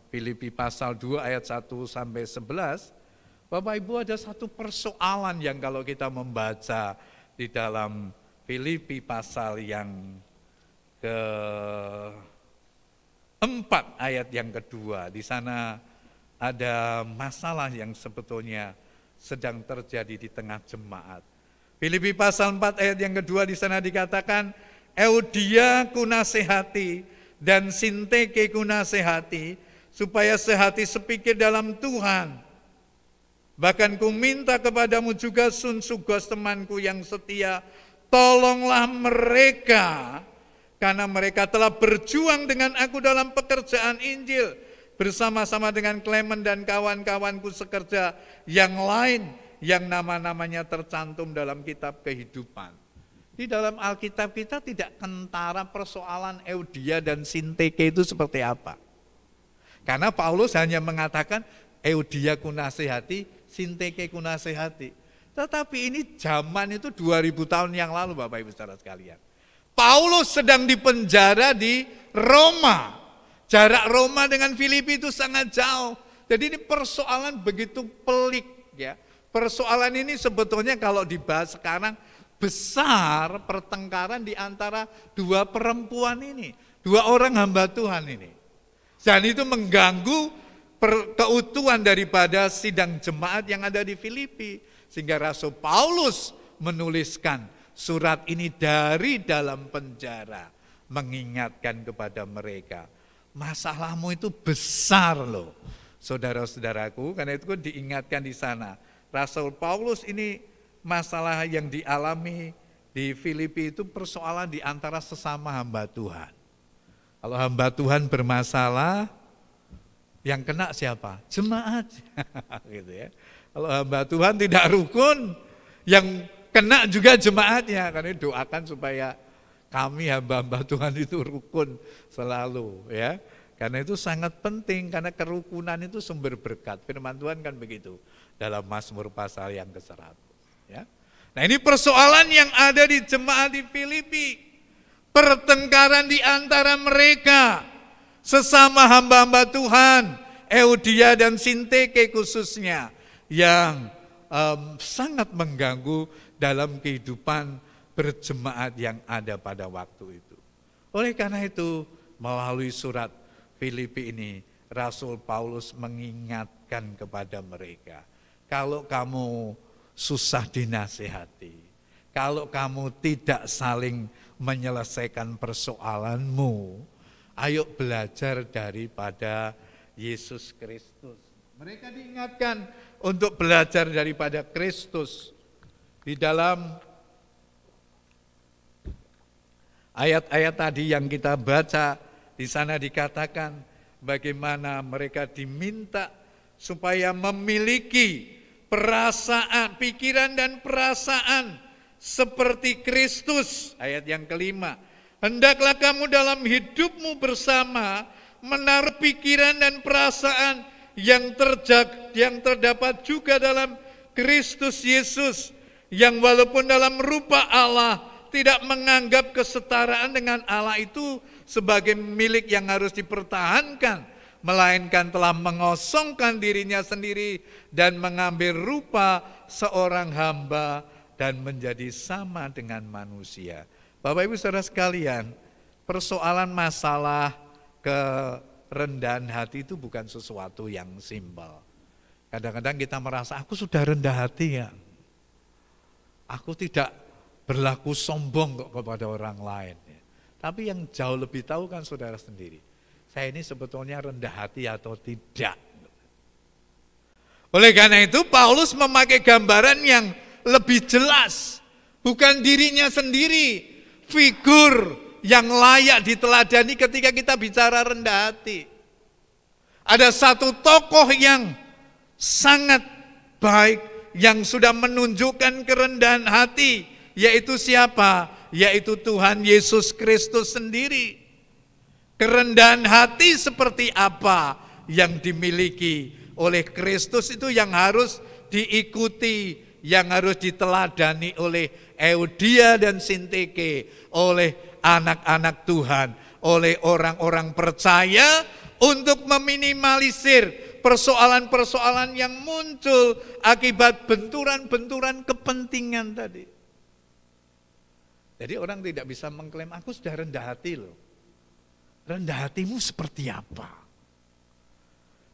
Filipi pasal 2 ayat 1 sampai 11, Bapak Ibu ada satu persoalan yang kalau kita membaca di dalam Filipi pasal yang ke-4 ayat yang kedua, di sana ada masalah yang sebetulnya sedang terjadi di tengah jemaat. Filipi pasal 4 ayat yang kedua di sana dikatakan, Eudia kunasehati dan Sinteke kunasehati, supaya sehati sepikir dalam Tuhan. Bahkan ku minta kepadamu juga Sunsugos temanku yang setia, tolonglah mereka, karena mereka telah berjuang dengan aku dalam pekerjaan Injil, bersama-sama dengan Clement dan kawan-kawanku sekerja yang lain, yang nama-namanya tercantum dalam kitab kehidupan. Di dalam Alkitab kita tidak kentara persoalan Eudia dan Sinteke itu seperti apa. Karena Paulus hanya mengatakan Eudia ku nasihati, Sinteke ku nasihati. Tetapi ini zaman itu 2000 tahun yang lalu Bapak Ibu Saudara sekalian. Paulus sedang dipenjara di Roma. Jarak Roma dengan Filipi itu sangat jauh. Jadi ini persoalan begitu pelik ya. Persoalan ini sebetulnya kalau dibahas sekarang besar pertengkaran di antara dua perempuan ini. Dua orang hamba Tuhan ini. Dan itu mengganggu keutuhan daripada sidang jemaat yang ada di Filipi. Sehingga Rasul Paulus menuliskan surat ini dari dalam penjara. Mengingatkan kepada mereka. Masalahmu itu besar loh. Saudara-saudaraku, karena itu diingatkan di sana. Rasul Paulus ini masalah yang dialami di Filipi itu persoalan di antara sesama hamba Tuhan. Kalau hamba Tuhan bermasalah, yang kena siapa? Jemaat. Gitu ya. Kalau hamba Tuhan tidak rukun, yang kena juga jemaatnya. Karena doakan supaya kami hamba-hamba Tuhan itu rukun selalu ya. Karena itu sangat penting, karena kerukunan itu sumber berkat. Firman Tuhan kan begitu dalam Mazmur pasal yang ke-100 ya. Nah, ini persoalan yang ada di jemaat di Filipi. Pertengkaran di antara mereka sesama hamba-hamba Tuhan, Eudia dan Sinteke khususnya, yang sangat mengganggu dalam kehidupan berjemaat yang ada pada waktu itu. Oleh karena itu, melalui surat Filipi ini, Rasul Paulus mengingatkan kepada mereka, kalau kamu susah dinasihati, kalau kamu tidak saling menyelesaikan persoalanmu, ayo belajar daripada Yesus Kristus. Mereka diingatkan untuk belajar daripada Kristus. Di dalam ayat-ayat tadi yang kita baca, di sana dikatakan bagaimana mereka diminta supaya memiliki perasaan, pikiran dan perasaan seperti Kristus. Ayat yang kelima, hendaklah kamu dalam hidupmu bersama menaruh pikiran dan perasaan yang terdapat juga dalam Kristus Yesus, yang walaupun dalam rupa Allah tidak menganggap kesetaraan dengan Allah itu sebagai milik yang harus dipertahankan, melainkan telah mengosongkan dirinya sendiri dan mengambil rupa seorang hamba dan menjadi sama dengan manusia. Bapak Ibu Saudara sekalian, persoalan masalah kerendahan hati itu bukan sesuatu yang simpel. Kadang-kadang kita merasa aku sudah rendah hati ya. Aku tidak berlaku sombong kok kepada orang lain. Tapi yang jauh lebih tahu kan saudara sendiri. Saya ini sebetulnya rendah hati atau tidak. Oleh karena itu Paulus memakai gambaran yang lebih jelas. Bukan dirinya sendiri, figur yang layak diteladani ketika kita bicara rendah hati. Ada satu tokoh yang sangat baik, yang sudah menunjukkan kerendahan hati, yaitu siapa? Yaitu Tuhan Yesus Kristus sendiri. Kerendahan hati seperti apa yang dimiliki oleh Kristus itu yang harus diikuti, yang harus diteladani oleh Eudia dan Sinteke, oleh anak-anak Tuhan, oleh orang-orang percaya untuk meminimalisir persoalan-persoalan yang muncul akibat benturan-benturan kepentingan tadi. Jadi orang tidak bisa mengklaim, aku sudah rendah hati loh. Rendah hatimu seperti apa?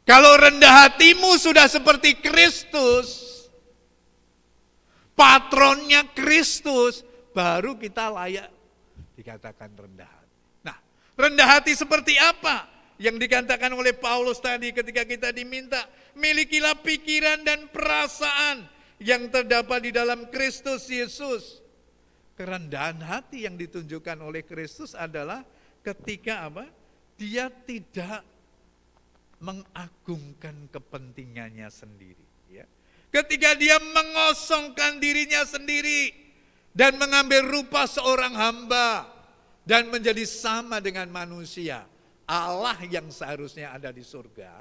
Kalau rendah hatimu sudah seperti Kristus, patronnya Kristus, baru kita layak dikatakan rendah hati. Nah, rendah hati seperti apa? Yang dikatakan oleh Paulus tadi ketika kita diminta, milikilah pikiran dan perasaan yang terdapat di dalam Kristus Yesus. Kerendahan hati yang ditunjukkan oleh Kristus adalah ketika apa? Dia tidak mengagungkan kepentingannya sendiri. Ya. Ketika dia mengosongkan dirinya sendiri dan mengambil rupa seorang hamba dan menjadi sama dengan manusia. Allah yang seharusnya ada di surga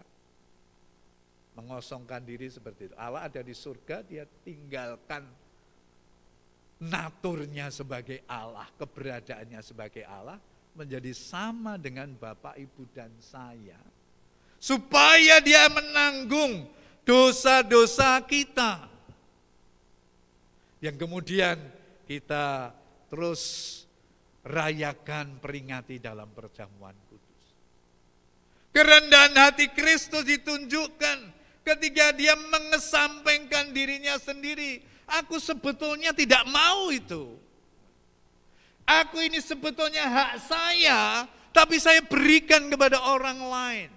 mengosongkan diri seperti itu. Allah ada di surga, dia tinggalkan naturnya sebagai Allah, keberadaannya sebagai Allah, menjadi sama dengan Bapak, Ibu, dan saya. Supaya dia menanggung dosa-dosa kita. Yang kemudian kita terus rayakan, peringati dalam perjamuan kudus. Kerendahan hati Kristus ditunjukkan ketika dia mengesampingkan dirinya sendiri. Aku sebetulnya tidak mau itu. Aku ini sebetulnya hak saya, tapi saya berikan kepada orang lain.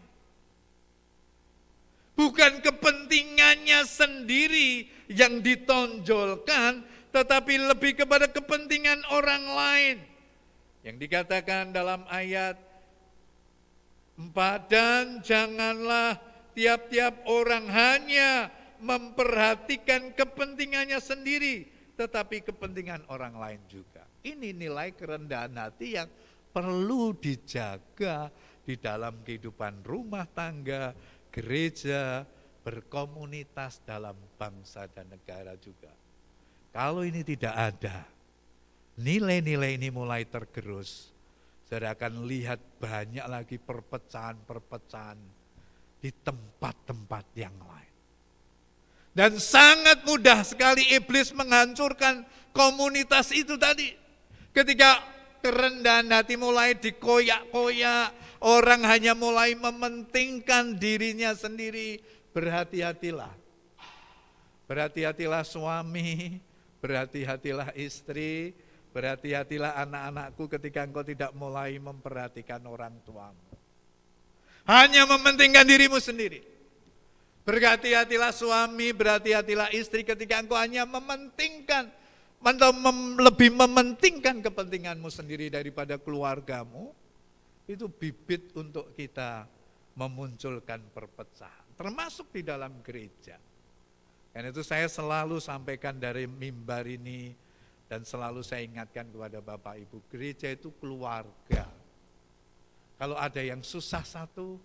Bukan kepentingannya sendiri yang ditonjolkan, tetapi lebih kepada kepentingan orang lain. Yang dikatakan dalam ayat 4, dan janganlah tiap-tiap orang hanya memperhatikan kepentingannya sendiri, tetapi kepentingan orang lain juga. Ini nilai kerendahan hati yang perlu dijaga di dalam kehidupan rumah tangga, gereja, berkomunitas dalam bangsa dan negara juga. Kalau ini tidak ada, nilai-nilai ini mulai tergerus. Saudara akan lihat banyak lagi perpecahan-perpecahan di tempat-tempat yang lain. Dan sangat mudah sekali iblis menghancurkan komunitas itu tadi. Ketika kerendahan hati mulai dikoyak-koyak, orang hanya mulai mementingkan dirinya sendiri. Berhati-hatilah. Berhati-hatilah suami, berhati-hatilah istri, berhati-hatilah anak-anakku ketika engkau tidak mulai memperhatikan orang tuamu. Hanya mementingkan dirimu sendiri. Berhati-hatilah suami, berhati-hatilah istri ketika engkau hanya mementingkan atau lebih mementingkan kepentinganmu sendiri daripada keluargamu. Itu bibit untuk kita memunculkan perpecahan, termasuk di dalam gereja. Dan itu saya selalu sampaikan dari mimbar ini, dan selalu saya ingatkan kepada Bapak Ibu, gereja itu keluarga. Kalau ada yang susah satu,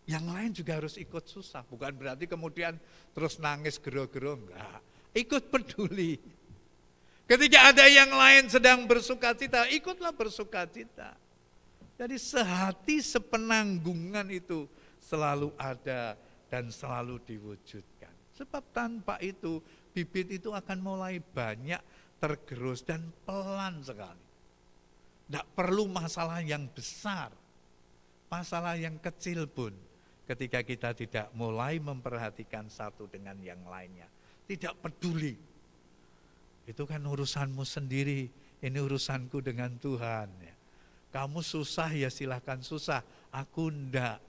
yang lain juga harus ikut susah. Bukan berarti kemudian terus nangis gero-gero, enggak. Ikut peduli. Ketika ada yang lain sedang bersukacita, ikutlah bersukacita. Jadi sehati sepenanggungan itu selalu ada dan selalu diwujudkan. Sebab tanpa itu, bibit itu akan mulai banyak tergerus dan pelan sekali. Tidak perlu masalah yang besar, masalah yang kecil pun ketika kita tidak mulai memperhatikan satu dengan yang lainnya. Tidak peduli. Itu kan urusanmu sendiri, ini urusanku dengan Tuhan. Kamu susah ya silahkan susah, aku enggak.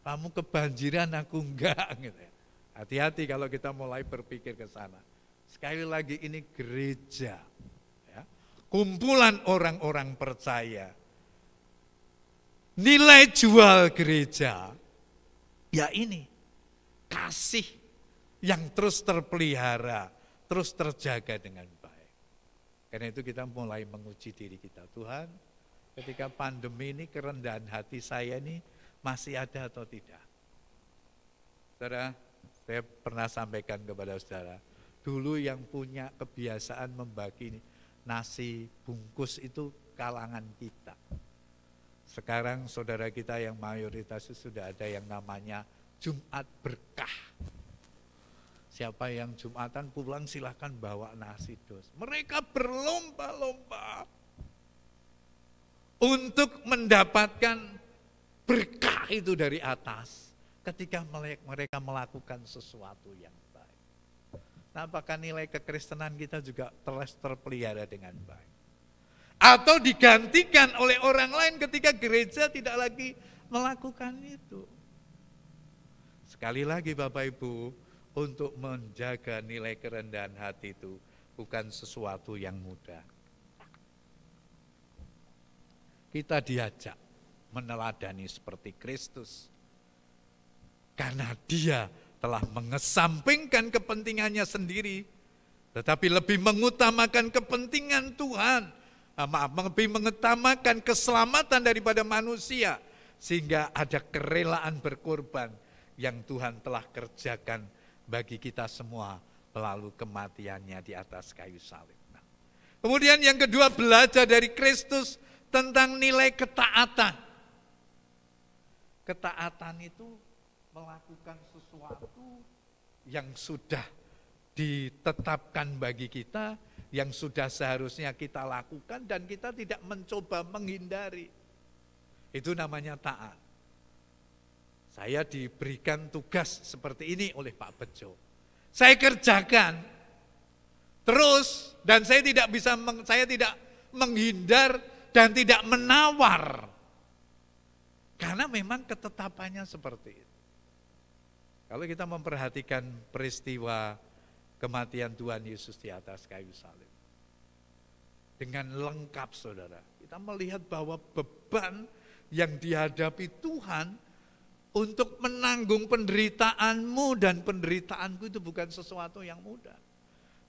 Kamu kebanjiran, aku enggak. Gitu ya. Hati-hati kalau kita mulai berpikir ke sana. Sekali lagi ini gereja, ya. Kumpulan orang-orang percaya. Nilai jual gereja, ya ini, kasih yang terus terpelihara, terus terjaga dengan baik. Karena itu kita mulai menguji diri kita. Tuhan, ketika pandemi ini kerendahan hati saya ini masih ada atau tidak? Saudara, saya pernah sampaikan kepada saudara, dulu yang punya kebiasaan membagi nasi bungkus itu kalangan kita. Sekarang saudara kita yang mayoritas sudah ada yang namanya Jumat Berkah. Siapa yang Jumatan pulang silahkan bawa nasi dos. Mereka berlomba-lomba untuk mendapatkan berkah itu dari atas ketika mereka melakukan sesuatu yang baik. Nah, apakah nilai kekristenan kita juga terpelihara dengan baik? Atau digantikan oleh orang lain ketika gereja tidak lagi melakukan itu? Sekali lagi Bapak Ibu, untuk menjaga nilai kerendahan hati itu bukan sesuatu yang mudah. Kita diajak meneladani seperti Kristus. Karena dia telah mengesampingkan kepentingannya sendiri tetapi lebih mengutamakan kepentingan Tuhan. Lebih mengutamakan keselamatan daripada manusia. Sehingga ada kerelaan berkorban yang Tuhan telah kerjakan bagi kita semua melalui kematiannya di atas kayu salib. Kemudian yang kedua, belajar dari Kristus tentang nilai ketaatan. Ketaatan itu melakukan sesuatu yang sudah ditetapkan bagi kita, yang sudah seharusnya kita lakukan dan kita tidak mencoba menghindari. Itu namanya taat. Saya diberikan tugas seperti ini oleh Pak Bejo. Saya kerjakan terus dan saya tidak menghindar dan tidak menawar. Karena memang ketetapannya seperti itu. Kalau kita memperhatikan peristiwa kematian Tuhan Yesus di atas kayu salib. Dengan lengkap saudara, kita melihat bahwa beban yang dihadapi Tuhan untuk menanggung penderitaanmu dan penderitaanku itu bukan sesuatu yang mudah.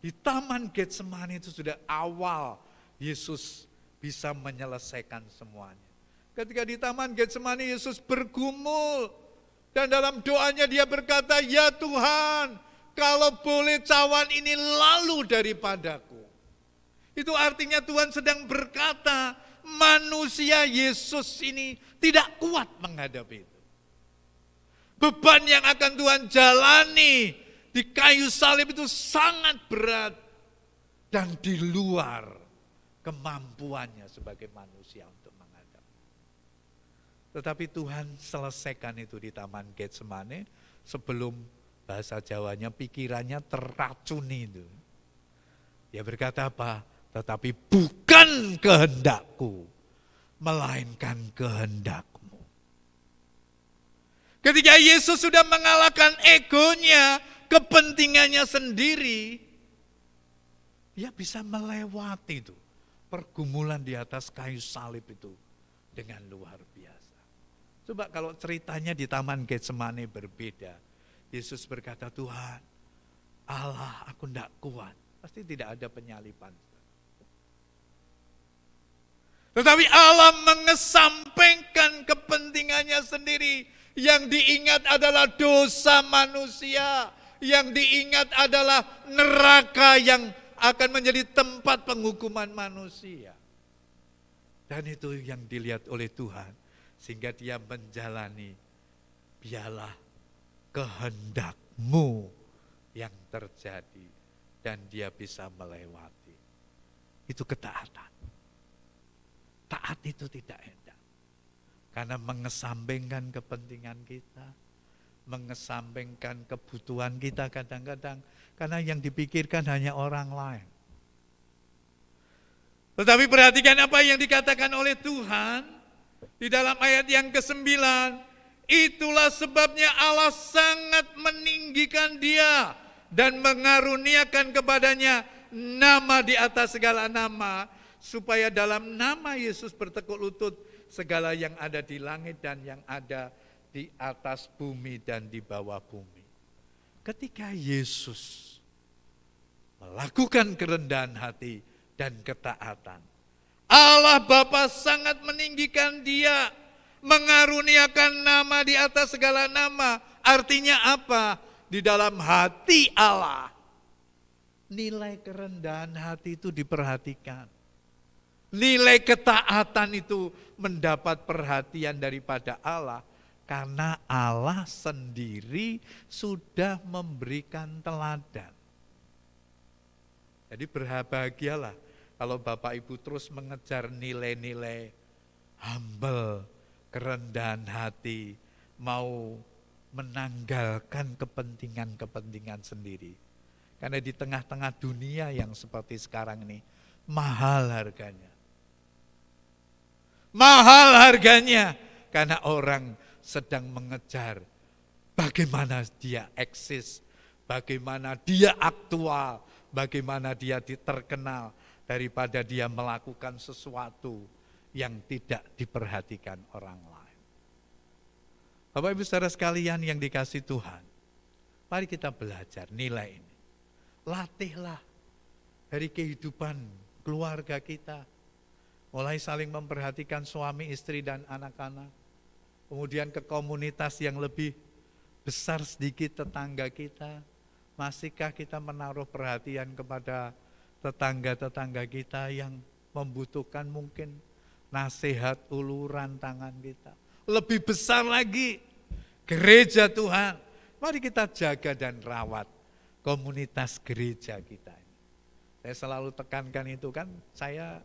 Di Taman Getsemani itu sudah awal Yesus bisa menyelesaikan semuanya. Ketika di Taman Getsemani Yesus bergumul dan dalam doanya dia berkata, "Ya Tuhan, kalau boleh cawan ini lalu daripadaku." Itu artinya Tuhan sedang berkata, manusia Yesus ini tidak kuat menghadapi itu. Beban yang akan Tuhan jalani di kayu salib itu sangat berat dan di luar kemampuannya sebagai manusia untuk menghadapi. Tetapi Tuhan selesaikan itu di Taman Getsemani sebelum bahasa Jawanya pikirannya terracuni itu. Dia berkata apa? Tetapi bukan kehendakku, melainkan kehendakmu. Ketika Yesus sudah mengalahkan egonya, kepentingannya sendiri, dia bisa melewati itu pergumulan di atas kayu salib itu dengan luar biasa. Coba kalau ceritanya di Taman Getsemani berbeda. Yesus berkata, "Tuhan, Allah, aku tidak kuat." Pasti tidak ada penyaliban. Tetapi Allah mengesampingkan kepentingannya sendiri. Yang diingat adalah dosa manusia. Yang diingat adalah neraka yang akan menjadi tempat penghukuman manusia. Dan itu yang dilihat oleh Tuhan. Sehingga dia menjalani, biarlah kehendakmu yang terjadi. Dan dia bisa melewati. Itu ketaatan. Taat itu tidak enak. Karena mengesampingkan kepentingan kita. Mengesampingkan kebutuhan kita kadang-kadang. Karena yang dipikirkan hanya orang lain. Tetapi perhatikan apa yang dikatakan oleh Tuhan. Di dalam ayat yang ke-9. Itulah sebabnya Allah sangat meninggikan dia. Dan mengaruniakan kepadanya nama di atas segala nama. Supaya dalam nama Yesus bertekuk lutut segala yang ada di langit dan yang ada di atas bumi dan di bawah bumi. Ketika Yesus melakukan kerendahan hati dan ketaatan, Allah Bapa sangat meninggikan dia, mengaruniakan nama di atas segala nama. Artinya apa? Di dalam hati Allah, nilai kerendahan hati itu diperhatikan. Nilai ketaatan itu mendapat perhatian daripada Allah. Karena Allah sendiri sudah memberikan teladan. Jadi berbahagialah kalau Bapak Ibu terus mengejar nilai-nilai humble, kerendahan hati, mau menanggalkan kepentingan-kepentingan sendiri. Karena di tengah-tengah dunia yang seperti sekarang ini, mahal harganya. Mahal harganya karena orang sedang mengejar bagaimana dia eksis, bagaimana dia aktual, bagaimana dia terkenal daripada dia melakukan sesuatu yang tidak diperhatikan orang lain. Bapak Ibu saudara sekalian yang dikasihi Tuhan, mari kita belajar nilai ini. Latihlah dari kehidupan keluarga kita. Mulai saling memperhatikan suami, istri, dan anak-anak. Kemudian ke komunitas yang lebih besar sedikit, tetangga kita. Masihkah kita menaruh perhatian kepada tetangga-tetangga kita yang membutuhkan mungkin nasihat, uluran tangan kita. Lebih besar lagi, gereja Tuhan. Mari kita jaga dan rawat komunitas gereja kita. Saya selalu tekankan itu kan, saya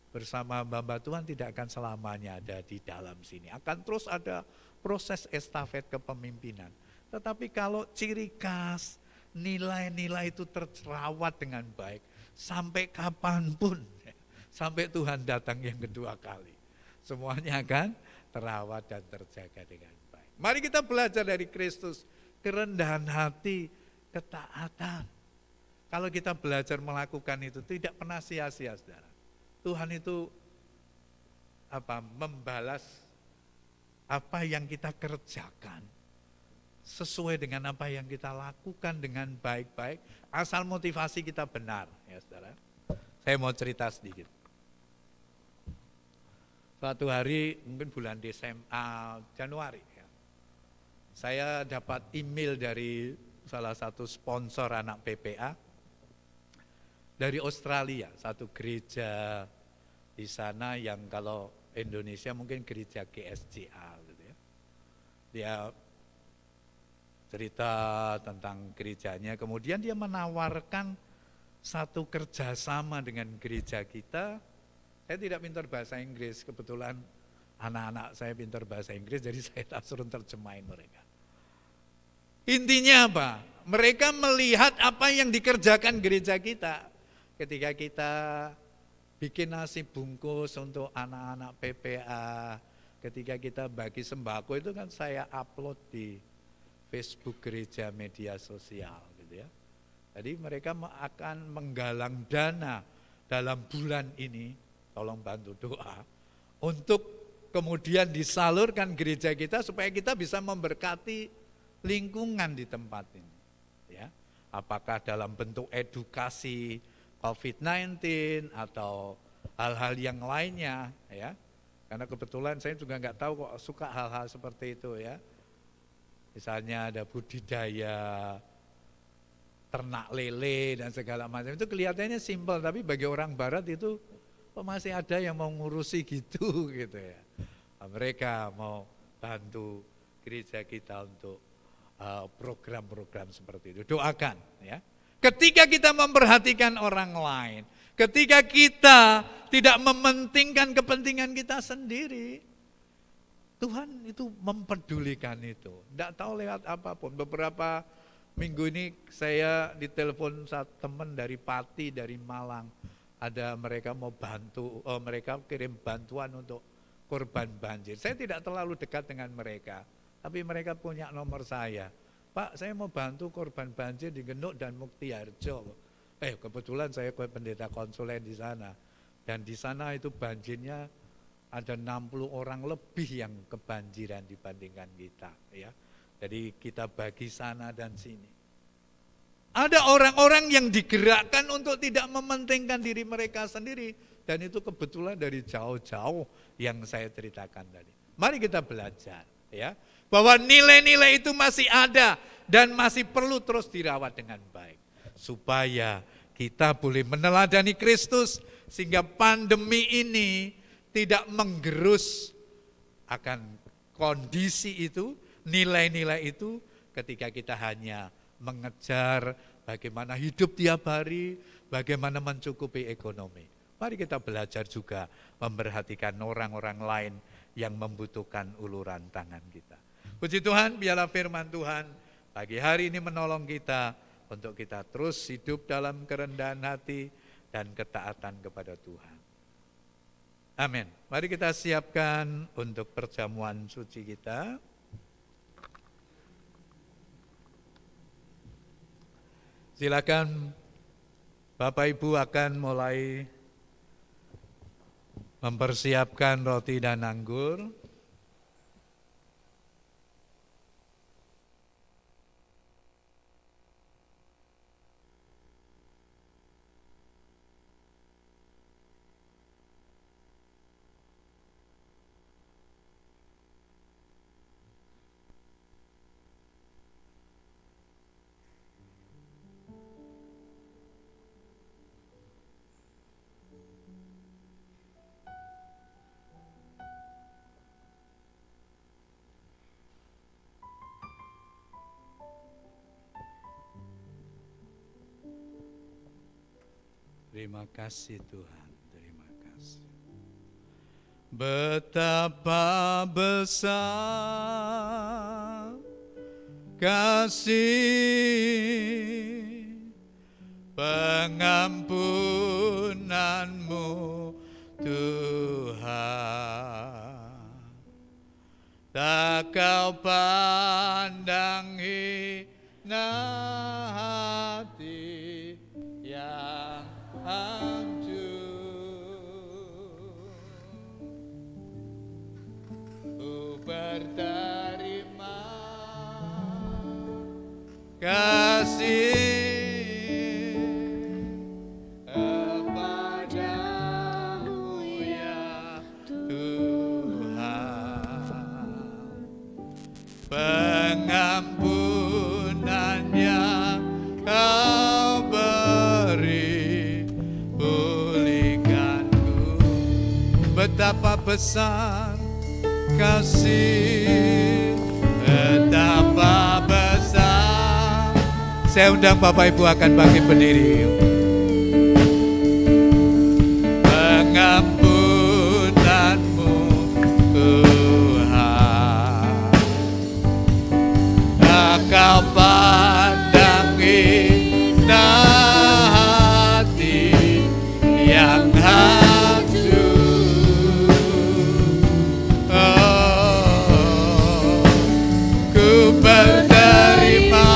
bersama Mbak Tuhan tidak akan selamanya ada di dalam sini. Akan terus ada proses estafet kepemimpinan. Tetapi kalau ciri khas, nilai-nilai itu terawat dengan baik, sampai kapanpun, sampai Tuhan datang yang kedua kali. Semuanya akan terawat dan terjaga dengan baik. Mari kita belajar dari Kristus, kerendahan hati, ketaatan. Kalau kita belajar melakukan itu, tidak pernah sia-sia, saudara. Tuhan itu membalas apa yang kita kerjakan sesuai dengan apa yang kita lakukan dengan baik-baik, asal motivasi kita benar, ya saudara. Saya mau cerita sedikit. Suatu hari, mungkin bulan Januari, ya, saya dapat email dari salah satu sponsor anak PPA dari Australia, satu gereja di sana yang kalau Indonesia mungkin gereja GSJA, gitu ya. Dia cerita tentang gerejanya, kemudian dia menawarkan satu kerjasama dengan gereja kita. Saya tidak pintar bahasa Inggris, kebetulan anak-anak saya pintar bahasa Inggris, jadi saya tak suruh terjemahin mereka. Intinya apa? Mereka melihat apa yang dikerjakan gereja kita. Ketika kita bikin nasi bungkus untuk anak-anak PPA, ketika kita bagi sembako itu kan saya upload di Facebook gereja media sosial gitu ya. Jadi mereka akan menggalang dana dalam bulan ini, tolong bantu doa, untuk kemudian disalurkan gereja kita supaya kita bisa memberkati lingkungan di tempat ini. Ya. Apakah dalam bentuk edukasi COVID-19 atau hal-hal yang lainnya ya. Karena kebetulan saya juga nggak tahu kok suka hal-hal seperti itu ya. Misalnya ada budidaya ternak lele dan segala macam, itu kelihatannya simpel, tapi bagi orang barat itu masih ada yang mau ngurusi gitu gitu ya. Mereka mau bantu gereja kita untuk program-program seperti itu. Doakan ya. Ketika kita memperhatikan orang lain, ketika kita tidak mementingkan kepentingan kita sendiri, Tuhan itu mempedulikan itu. Tidak tahu lewat apapun. Beberapa minggu ini saya ditelepon satu teman dari Pati, dari Malang. Ada mereka mau bantu, mereka kirim bantuan untuk korban banjir. Saya tidak terlalu dekat dengan mereka, tapi mereka punya nomor saya. Pak, saya mau bantu korban banjir di Genuk dan Muktiharjo. Kebetulan saya pendeta konsulen di sana. Dan di sana itu banjirnya ada 60 orang lebih yang kebanjiran dibandingkan kita. Ya. Jadi kita bagi sana dan sini. Ada orang-orang yang digerakkan untuk tidak mementingkan diri mereka sendiri. Dan itu kebetulan dari jauh-jauh yang saya ceritakan tadi. Mari kita belajar ya, bahwa nilai-nilai itu masih ada dan masih perlu terus dirawat dengan baik. Supaya kita boleh meneladani Kristus sehingga pandemi ini tidak menggerus akan kondisi itu, nilai-nilai itu ketika kita hanya mengejar bagaimana hidup tiap hari, bagaimana mencukupi ekonomi. Mari kita belajar juga memperhatikan orang-orang lain yang membutuhkan uluran tangan kita. Puji Tuhan, biarlah firman Tuhan pagi hari ini menolong kita untuk kita terus hidup dalam kerendahan hati dan ketaatan kepada Tuhan. Amin. Mari kita siapkan untuk perjamuan suci kita. Silakan Bapak Ibu akan mulai mempersiapkan roti dan anggur. Terima kasih Tuhan, terima kasih. Betapa besar kasih pengampunanmu Tuhan, tak kau pandang hina hati yang hancur. Ku berterima kasih kepadamu ya Tuhan, pengampunan yang kau beri, pulihkanku. Betapa besar kasih, betapa besar. Saya undang Bapak Ibu akan bangkit berdiri. Pengampunanmu Tuhan, tak kau pandang hina hati yang hancur. Oh, ku berterima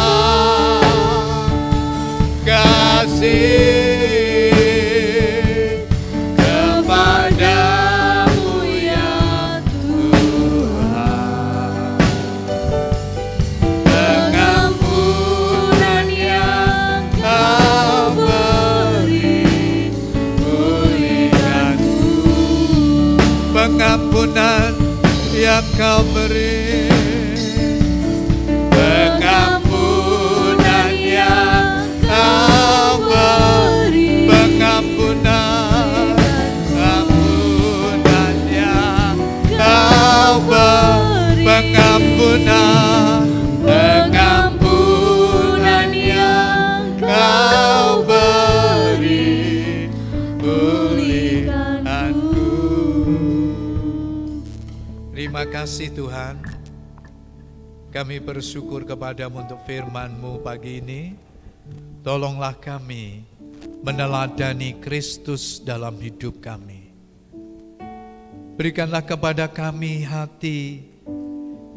kasih kepadamu ya Tuhan, pengampunan yang kau beri, pulihkanku. Pengampunan yang kau beri, pengampunan yang kau beri, pengampunan, pengampunan yang kau beri, pengampunan, pengampunan yang kau beri, pulihkanku. Terima kasih Tuhan. Kami bersyukur kepadamu untuk firman-Mu pagi ini. Tolonglah kami meneladani Kristus dalam hidup kami. Berikanlah kepada kami hati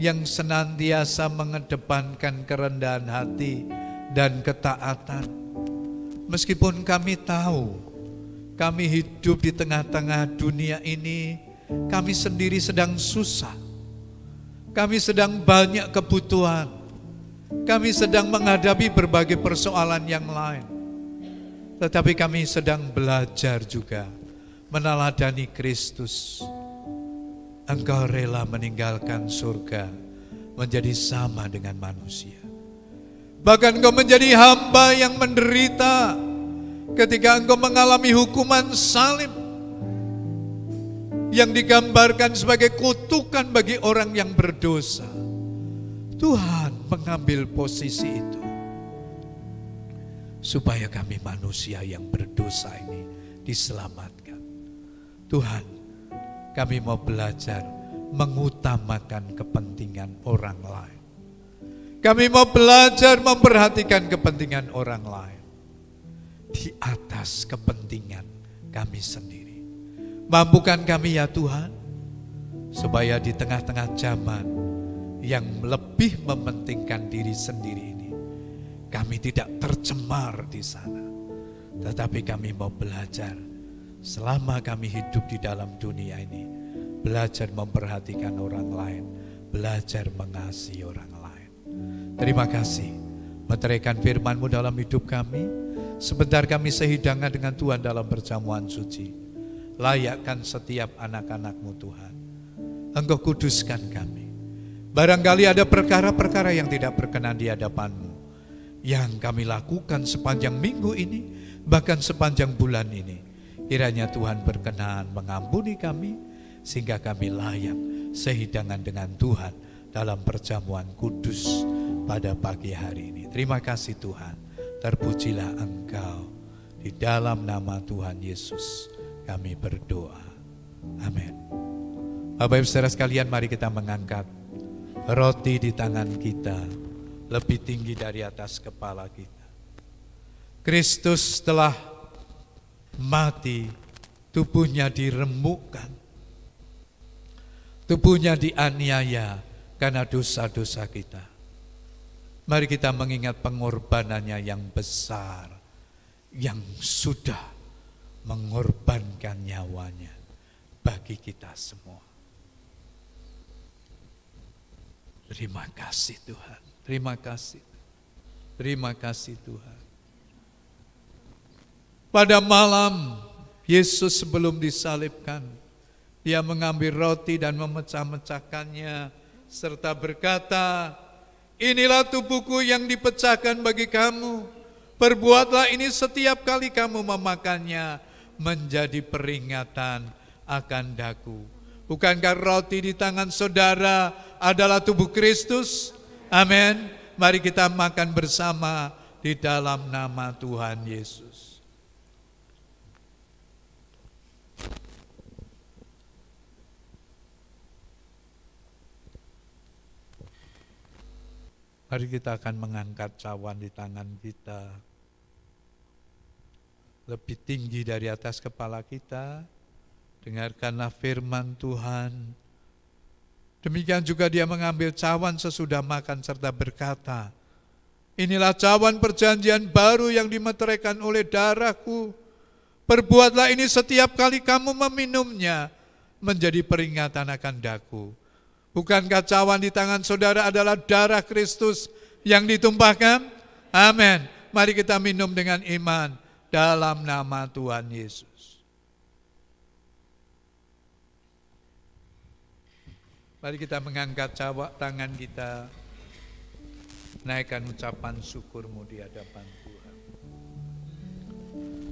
yang senantiasa mengedepankan kerendahan hati dan ketaatan. Meskipun kami tahu kami hidup di tengah-tengah dunia ini, kami sendiri sedang susah. Kami sedang banyak kebutuhan. Kami sedang menghadapi berbagai persoalan yang lain. Tetapi kami sedang belajar juga meneladani Kristus. Engkau rela meninggalkan surga menjadi sama dengan manusia. Bahkan engkau menjadi hamba yang menderita ketika engkau mengalami hukuman salib yang digambarkan sebagai kutukan bagi orang yang berdosa. Tuhan mengambil posisi itu supaya kami manusia yang berdosa ini diselamatkan. Tuhan, kami mau belajar mengutamakan kepentingan orang lain. Kami mau belajar memperhatikan kepentingan orang lain di atas kepentingan kami sendiri. Mampukan kami ya Tuhan, supaya di tengah-tengah zaman yang lebih mementingkan diri sendiri ini, kami tidak tercemar di sana. Tetapi kami mau belajar selama kami hidup di dalam dunia ini, belajar memperhatikan orang lain, belajar mengasihi orang lain. Terima kasih, meteraikan firman-Mu dalam hidup kami. Sebentar kami sehidangan dengan Tuhan dalam perjamuan suci. Layakkan setiap anak-anak-Mu Tuhan. Engkau kuduskan kami. Barangkali ada perkara-perkara yang tidak berkenan di hadapan-Mu, yang kami lakukan sepanjang minggu ini, bahkan sepanjang bulan ini. Kiranya Tuhan berkenan mengampuni kami, sehingga kami layak sehidangan dengan Tuhan dalam perjamuan kudus pada pagi hari ini. Terima kasih Tuhan, terpujilah Engkau. Di dalam nama Tuhan Yesus kami berdoa. Amin. Bapak Ibu saudara sekalian, mari kita mengangkat roti di tangan kita lebih tinggi dari atas kepala kita. Kristus telah mati, tubuhnya diremukkan, tubuhnya dianiaya karena dosa-dosa kita. Mari kita mengingat pengorbanannya yang besar, yang sudah mengorbankan nyawanya bagi kita semua. Terima kasih Tuhan, terima kasih, terima kasih Tuhan. Pada malam Yesus sebelum disalibkan, Dia mengambil roti dan memecah-mecahkannya serta berkata, "Inilah tubuhku yang dipecahkan bagi kamu. Perbuatlah ini setiap kali kamu memakannya menjadi peringatan akan daku." Bukankah roti di tangan saudara adalah tubuh Kristus? Amin. Mari kita makan bersama di dalam nama Tuhan Yesus. Mari kita akan mengangkat cawan di tangan kita lebih tinggi dari atas kepala kita. Dengarkanlah firman Tuhan. Demikian juga Dia mengambil cawan sesudah makan serta berkata, "Inilah cawan perjanjian baru yang dimeteraikan oleh darahku. Perbuatlah ini setiap kali kamu meminumnya menjadi peringatan akan daku." Bukankah cawan di tangan saudara adalah darah Kristus yang ditumpahkan? Amin. Mari kita minum dengan iman dalam nama Tuhan Yesus. Mari kita mengangkat tangan kita, naikkan ucapan syukurmu di hadapan Tuhan.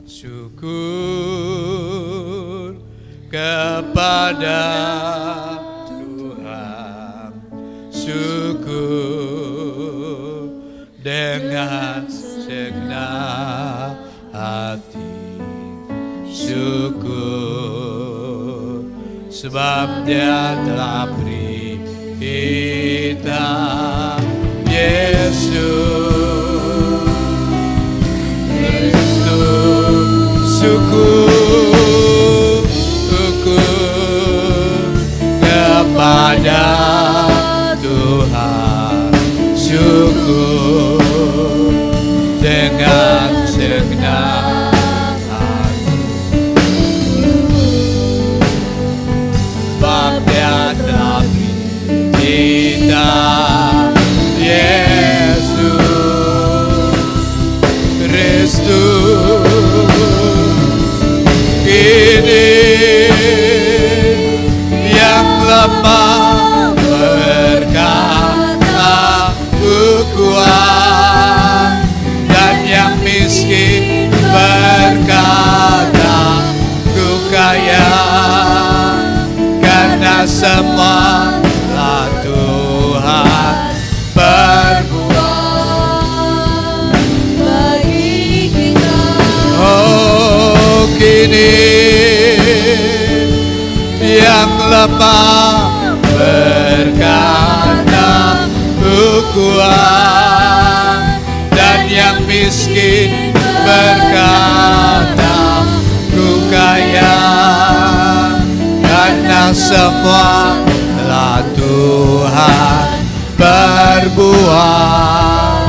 Syukur kepada Tuhan, syukur dengan segenap hati, syukur sebab Dia telah beri kita Yesus Kristus. Syukur kepada Tuhan, syukur dengan segenap hati, sebab Dia telah beri kita Yesus Kristus. Ini yang lemah berkata ku kuat, dan yang miskin berkata ku kaya, karena semua telah Tuhan berbuat bagi kita. Oh, kini yang lemah berkata ku kuat, dan yang miskin berkata ku kaya, karena semua telah Tuhan berbuat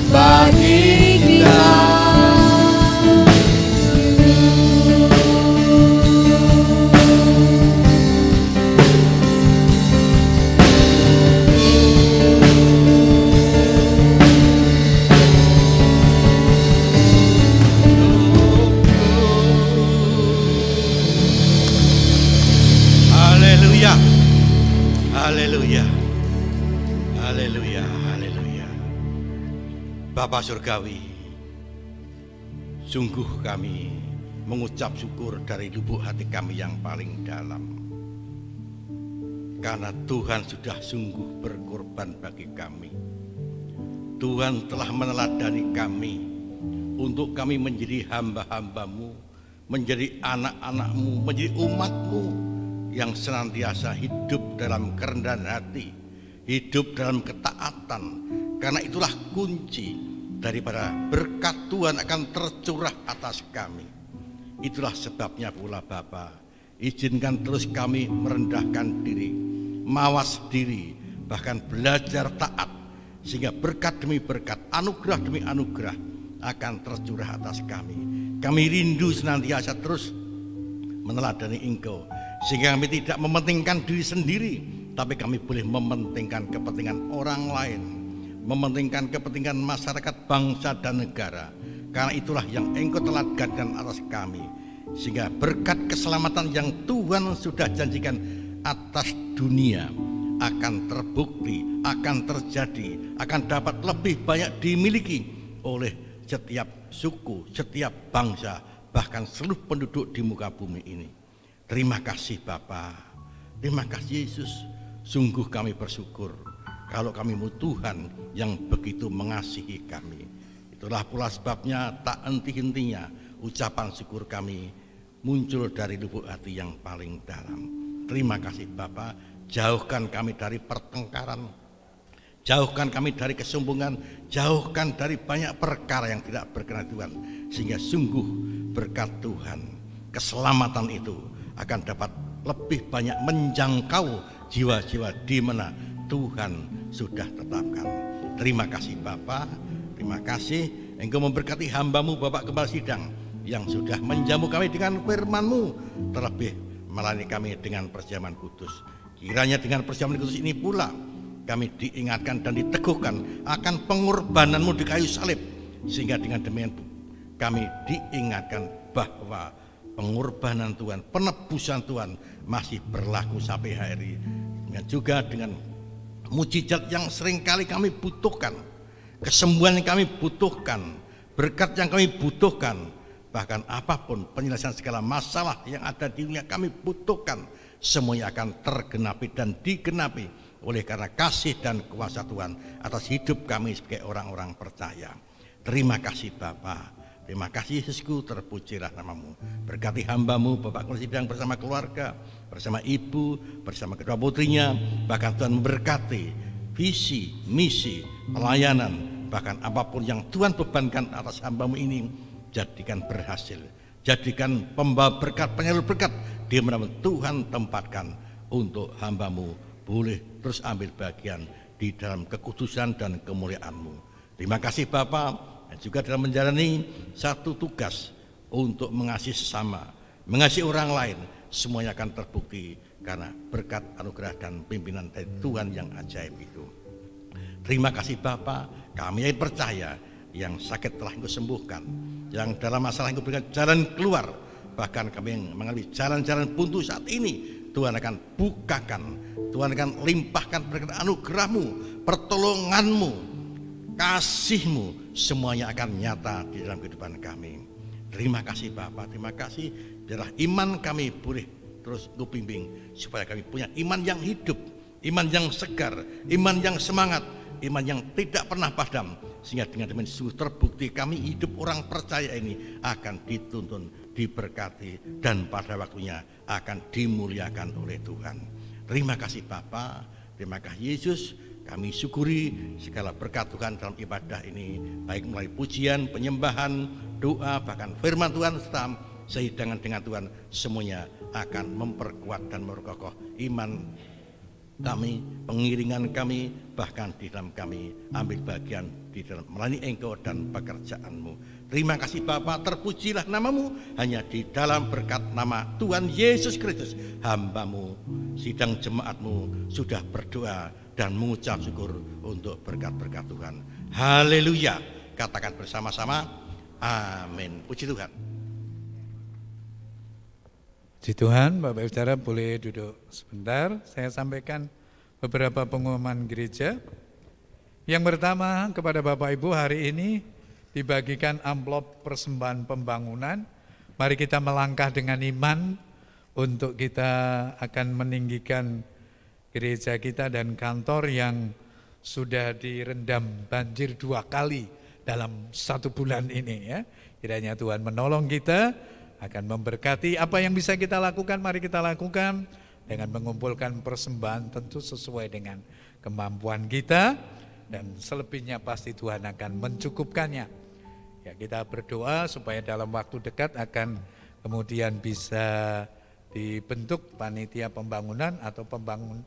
bagi kita. Haleluya, haleluya, haleluya, haleluya. Bapa Surgawi, sungguh kami mengucap syukur dari lubuk hati kami yang paling dalam, karena Tuhan sudah sungguh berkorban bagi kami. Tuhan telah meneladani kami untuk kami menjadi hamba-hambamu, menjadi anak-anakmu, menjadi umatmu yang senantiasa hidup dalam kerendahan hati, hidup dalam ketaatan. Karena itulah kunci daripada berkat Tuhan akan tercurah atas kami. Itulah sebabnya pula Bapa, izinkan terus kami merendahkan diri, mawas diri, bahkan belajar taat, sehingga berkat demi berkat, anugerah demi anugerah akan tercurah atas kami. Kami rindu senantiasa terus meneladani Engkau, sehingga kami tidak mementingkan diri sendiri, tapi kami boleh mementingkan kepentingan orang lain, mementingkan kepentingan masyarakat, bangsa dan negara. Karena itulah yang Engkau teladankan atas kami, sehingga berkat keselamatan yang Tuhan sudah janjikan atas dunia akan terbukti, akan terjadi, akan dapat lebih banyak dimiliki oleh setiap suku, setiap bangsa, bahkan seluruh penduduk di muka bumi ini. Terima kasih Bapa, terima kasih Yesus. Sungguh kami bersyukur kalau kami Tuhan yang begitu mengasihi kami. Itulah pula sebabnya tak henti-hentinya ucapan syukur kami muncul dari lubuk hati yang paling dalam. Terima kasih Bapa, jauhkan kami dari pertengkaran, jauhkan kami dari kesombongan, jauhkan dari banyak perkara yang tidak berkenan Tuhan, sehingga sungguh berkat Tuhan, keselamatan itu akan dapat lebih banyak menjangkau jiwa-jiwa di mana Tuhan sudah tetapkan. Terima kasih Bapa, terima kasih Engkau memberkati hamba-Mu Bapak Gembala Sidang yang sudah menjamu kami dengan firman-Mu, terlebih melayani kami dengan perjamuan kudus. Kiranya dengan perjamuan kudus ini pula kami diingatkan dan diteguhkan akan pengorbanan-Mu di kayu salib, sehingga dengan demikian kami diingatkan bahwa pengorbanan Tuhan, penebusan Tuhan masih berlaku sampai hari ini. Dan juga dengan mujizat yang seringkali kami butuhkan, kesembuhan yang kami butuhkan, berkat yang kami butuhkan, bahkan apapun penyelesaian segala masalah yang ada di dunia kami butuhkan, semuanya akan tergenapi dan digenapi oleh karena kasih dan kuasa Tuhan atas hidup kami sebagai orang-orang percaya. Terima kasih Bapa, terima kasih Yesusku, terpujilah nama-Mu. Berkati hamba-Mu Bapak Gembala Sidang bersama keluarga, bersama ibu, bersama kedua putrinya. Bahkan Tuhan memberkati visi, misi, pelayanan, bahkan apapun yang Tuhan bebankan atas hamba-Mu ini, jadikan berhasil, jadikan pembawa berkat, penyalur berkat di mana Tuhan tempatkan untuk hamba-Mu boleh terus ambil bagian di dalam kekudusan dan kemuliaan-Mu. Terima kasih Bapa, dan juga dalam menjalani satu tugas untuk mengasihi sesama, mengasihi orang lain, semuanya akan terbukti karena berkat anugerah dan pimpinan dari Tuhan yang ajaib itu. Terima kasih Bapa, kami yang percaya yang sakit telah Engkau sembuhkan, yang dalam masalah Engkau berikan jalan keluar, bahkan kami yang mengalami jalan-jalan buntu saat ini, Tuhan akan bukakan, Tuhan akan limpahkan berkat anugerah-Mu, pertolongan-Mu, kasih-Mu, semuanya akan nyata di dalam kehidupan kami. Terima kasih Bapa, terima kasih. Biarlah iman kami boleh terus Engkau bimbing, supaya kami punya iman yang hidup, iman yang segar, iman yang semangat, iman yang tidak pernah padam, sehingga dengan demikian sungguh terbukti kami hidup orang percaya ini akan dituntun, diberkati, dan pada waktunya akan dimuliakan oleh Tuhan. Terima kasih Bapa, terima kasih Yesus. Kami syukuri segala berkat Tuhan dalam ibadah ini, baik melalui pujian, penyembahan, doa, bahkan firman Tuhan, serta sehidangan dengan Tuhan, semuanya akan memperkuat dan memperkokoh iman kami, pengiringan kami, bahkan di dalam kami ambil bagian di dalam melayani Engkau dan pekerjaan-Mu. Terima kasih Bapa, terpujilah nama-Mu, hanya di dalam berkat nama Tuhan Yesus Kristus, hamba-Mu, sidang jemaat-Mu sudah berdoa dan mengucap syukur untuk berkat-berkat Tuhan. Haleluya, katakan bersama-sama, amin. Puji Tuhan. Puji Tuhan, Bapak Ibu Saudara boleh duduk sebentar. Saya sampaikan beberapa pengumuman gereja. Yang pertama, kepada Bapak Ibu, hari ini dibagikan amplop persembahan pembangunan. Mari kita melangkah dengan iman untuk kita akan meninggikan gereja kita dan kantor yang sudah direndam banjir 2 kali dalam 1 bulan ini ya. Kiranya Tuhan menolong kita, akan memberkati apa yang bisa kita lakukan, mari kita lakukan dengan mengumpulkan persembahan tentu sesuai dengan kemampuan kita, dan selebihnya pasti Tuhan akan mencukupkannya. Ya, kita berdoa supaya dalam waktu dekat akan kemudian bisa dibentuk panitia pembangunan atau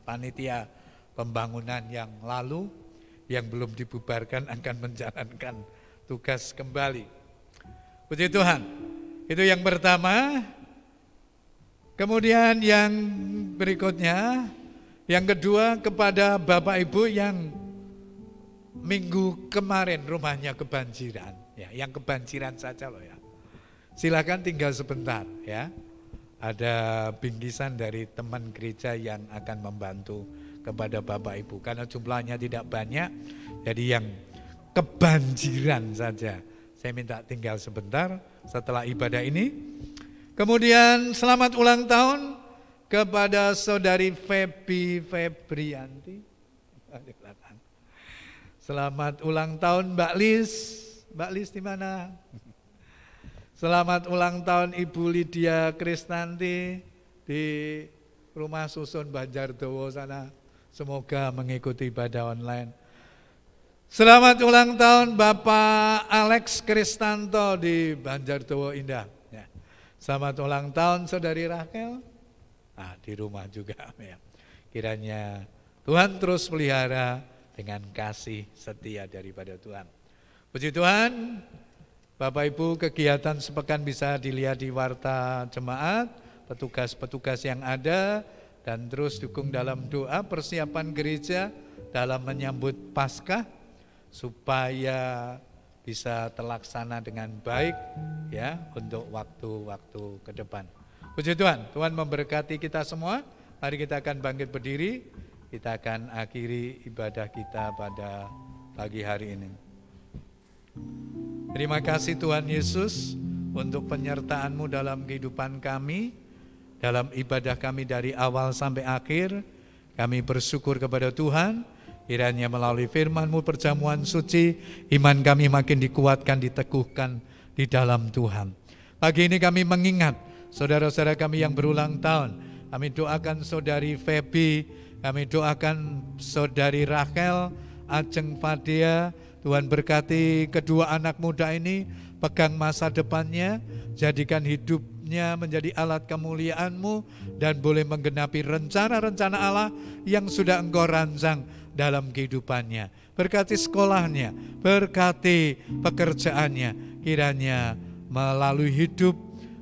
panitia pembangunan yang lalu yang belum dibubarkan akan menjalankan tugas kembali. Puji Tuhan. Itu yang pertama. Kemudian yang berikutnya, yang kedua kepada Bapak Ibu yang minggu kemarin rumahnya kebanjiran, ya, yang kebanjiran saja loh ya. Silakan tinggal sebentar ya. Ada bingkisan dari teman gereja yang akan membantu kepada Bapak Ibu karena jumlahnya tidak banyak. Jadi yang kebanjiran saja saya minta tinggal sebentar setelah ibadah ini. Kemudian selamat ulang tahun kepada Saudari Febrianti. Selamat ulang tahun Mbak Lis. Mbak Lis di mana? Selamat ulang tahun Ibu Lydia Kristanti di Rumah Susun Banjardowo sana. Semoga mengikuti ibadah online. Selamat ulang tahun Bapak Alex Kristanto di Banjardowo Indah. Ya. Selamat ulang tahun Saudari Rachel. Nah, di rumah juga ya. Kiranya Tuhan terus pelihara dengan kasih setia daripada Tuhan. Puji Tuhan. Bapak Ibu, kegiatan sepekan bisa dilihat di warta jemaat, petugas-petugas yang ada, dan terus dukung dalam doa persiapan gereja dalam menyambut Paskah supaya bisa terlaksana dengan baik ya untuk waktu-waktu ke depan. Puji Tuhan, Tuhan memberkati kita semua. Mari kita akan bangkit berdiri, kita akan akhiri ibadah kita pada pagi hari ini. Terima kasih Tuhan Yesus untuk penyertaan-Mu dalam kehidupan kami, dalam ibadah kami dari awal sampai akhir. Kami bersyukur kepada Tuhan, kiranya melalui firman-Mu perjamuan suci, iman kami makin dikuatkan, diteguhkan di dalam Tuhan. Pagi ini kami mengingat saudara-saudara kami yang berulang tahun. Kami doakan Saudari Feby, kami doakan Saudari Rachel, Ajeng Fadea. Tuhan berkati kedua anak muda ini, pegang masa depannya, jadikan hidupnya menjadi alat kemuliaan-Mu dan boleh menggenapi rencana-rencana Allah yang sudah Engkau rancang dalam kehidupannya. Berkati sekolahnya, berkati pekerjaannya, kiranya melalui hidup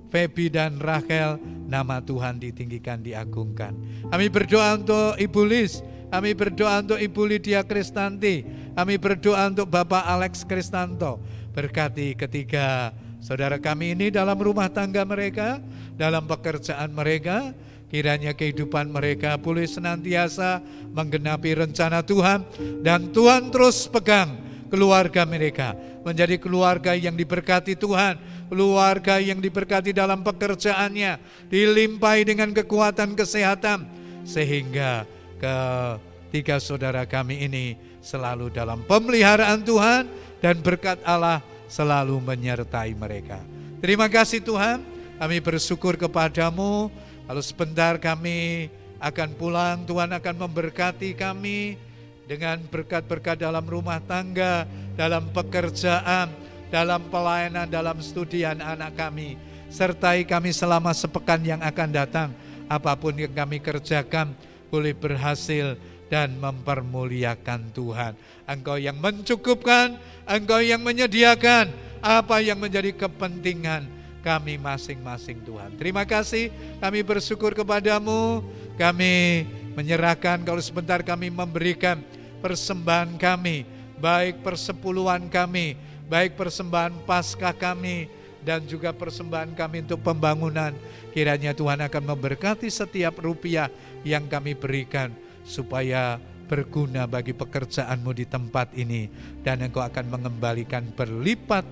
Feby dan Rachel, nama Tuhan ditinggikan, diagungkan. Kami berdoa untuk Ibu Lis, kami berdoa untuk Ibu Lydia Kristanti, kami berdoa untuk Bapak Alex Kristanto. Berkati ketiga saudara kami ini dalam rumah tangga mereka, dalam pekerjaan mereka, kiranya kehidupan mereka boleh senantiasa menggenapi rencana Tuhan, dan Tuhan terus pegang keluarga mereka menjadi keluarga yang diberkati Tuhan, keluarga yang diberkati dalam pekerjaannya, dilimpahi dengan kekuatan kesehatan, sehingga ketiga saudara kami ini selalu dalam pemeliharaan Tuhan dan berkat Allah selalu menyertai mereka. Terima kasih Tuhan, kami bersyukur kepadamu. Kalau sebentar kami akan pulang, Tuhan akan memberkati kami dengan berkat-berkat dalam rumah tangga, dalam pekerjaan, dalam pelayanan, dalam studi anak kami. Sertai kami selama sepekan yang akan datang. Apapun yang kami kerjakan boleh berhasil dan mempermuliakan Tuhan. Engkau yang mencukupkan, Engkau yang menyediakan apa yang menjadi kepentingan kami masing-masing Tuhan. Terima kasih, kami bersyukur kepadamu. Kami menyerahkan, kalau sebentar kami memberikan persembahan kami, baik persepuluhan kami, baik persembahan Paskah kami, dan juga persembahan kami untuk pembangunan. Kiranya Tuhan akan memberkati setiap rupiah yang kami berikan, supaya berguna bagi pekerjaan-Mu di tempat ini, dan Engkau akan mengembalikan berlipat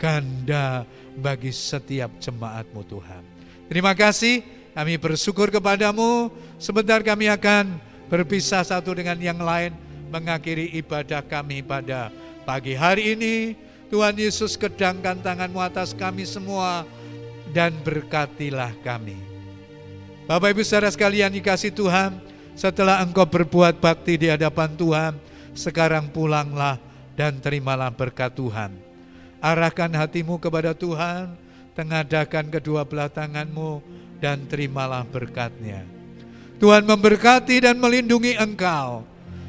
ganda bagi setiap jemaat-Mu Tuhan. Terima kasih, kami bersyukur kepadamu. Sebentar kami akan berpisah satu dengan yang lain, mengakhiri ibadah kami pada pagi hari ini. Tuhan Yesus, kedangkan tangan-Mu atas kami semua dan berkatilah kami. Bapak Ibu saudara sekalian dikasihi Tuhan, setelah engkau berbuat bakti di hadapan Tuhan, sekarang pulanglah dan terimalah berkat Tuhan. Arahkan hatimu kepada Tuhan, tengadahkan kedua belah tanganmu dan terimalah berkat-Nya. Tuhan memberkati dan melindungi engkau.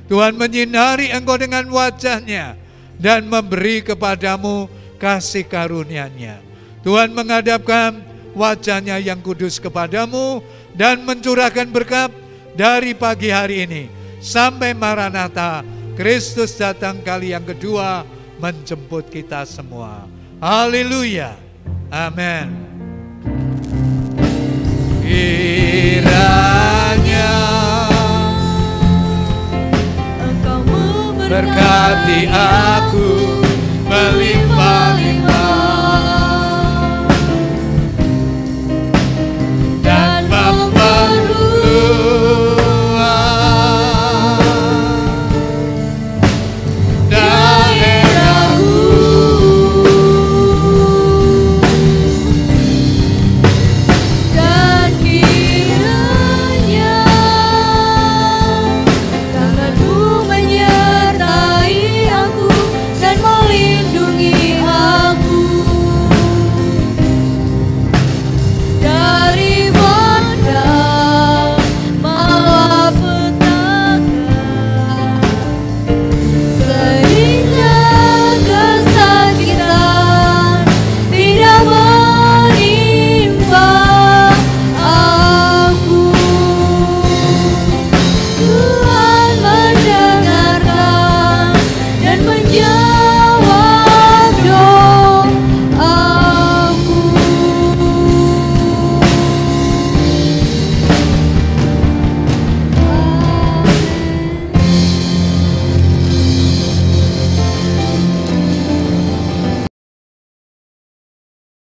Tuhan menyinari engkau dengan wajah-Nya dan memberi kepadamu kasih karunia-Nya. Tuhan menghadapkan wajah-Nya yang kudus kepadamu dan mencurahkan berkat dari pagi hari ini sampai Maranatha, Kristus datang kali yang kedua menjemput kita semua. Haleluya. Amin. Kiranya Engkau berkati aku melimpah-limpah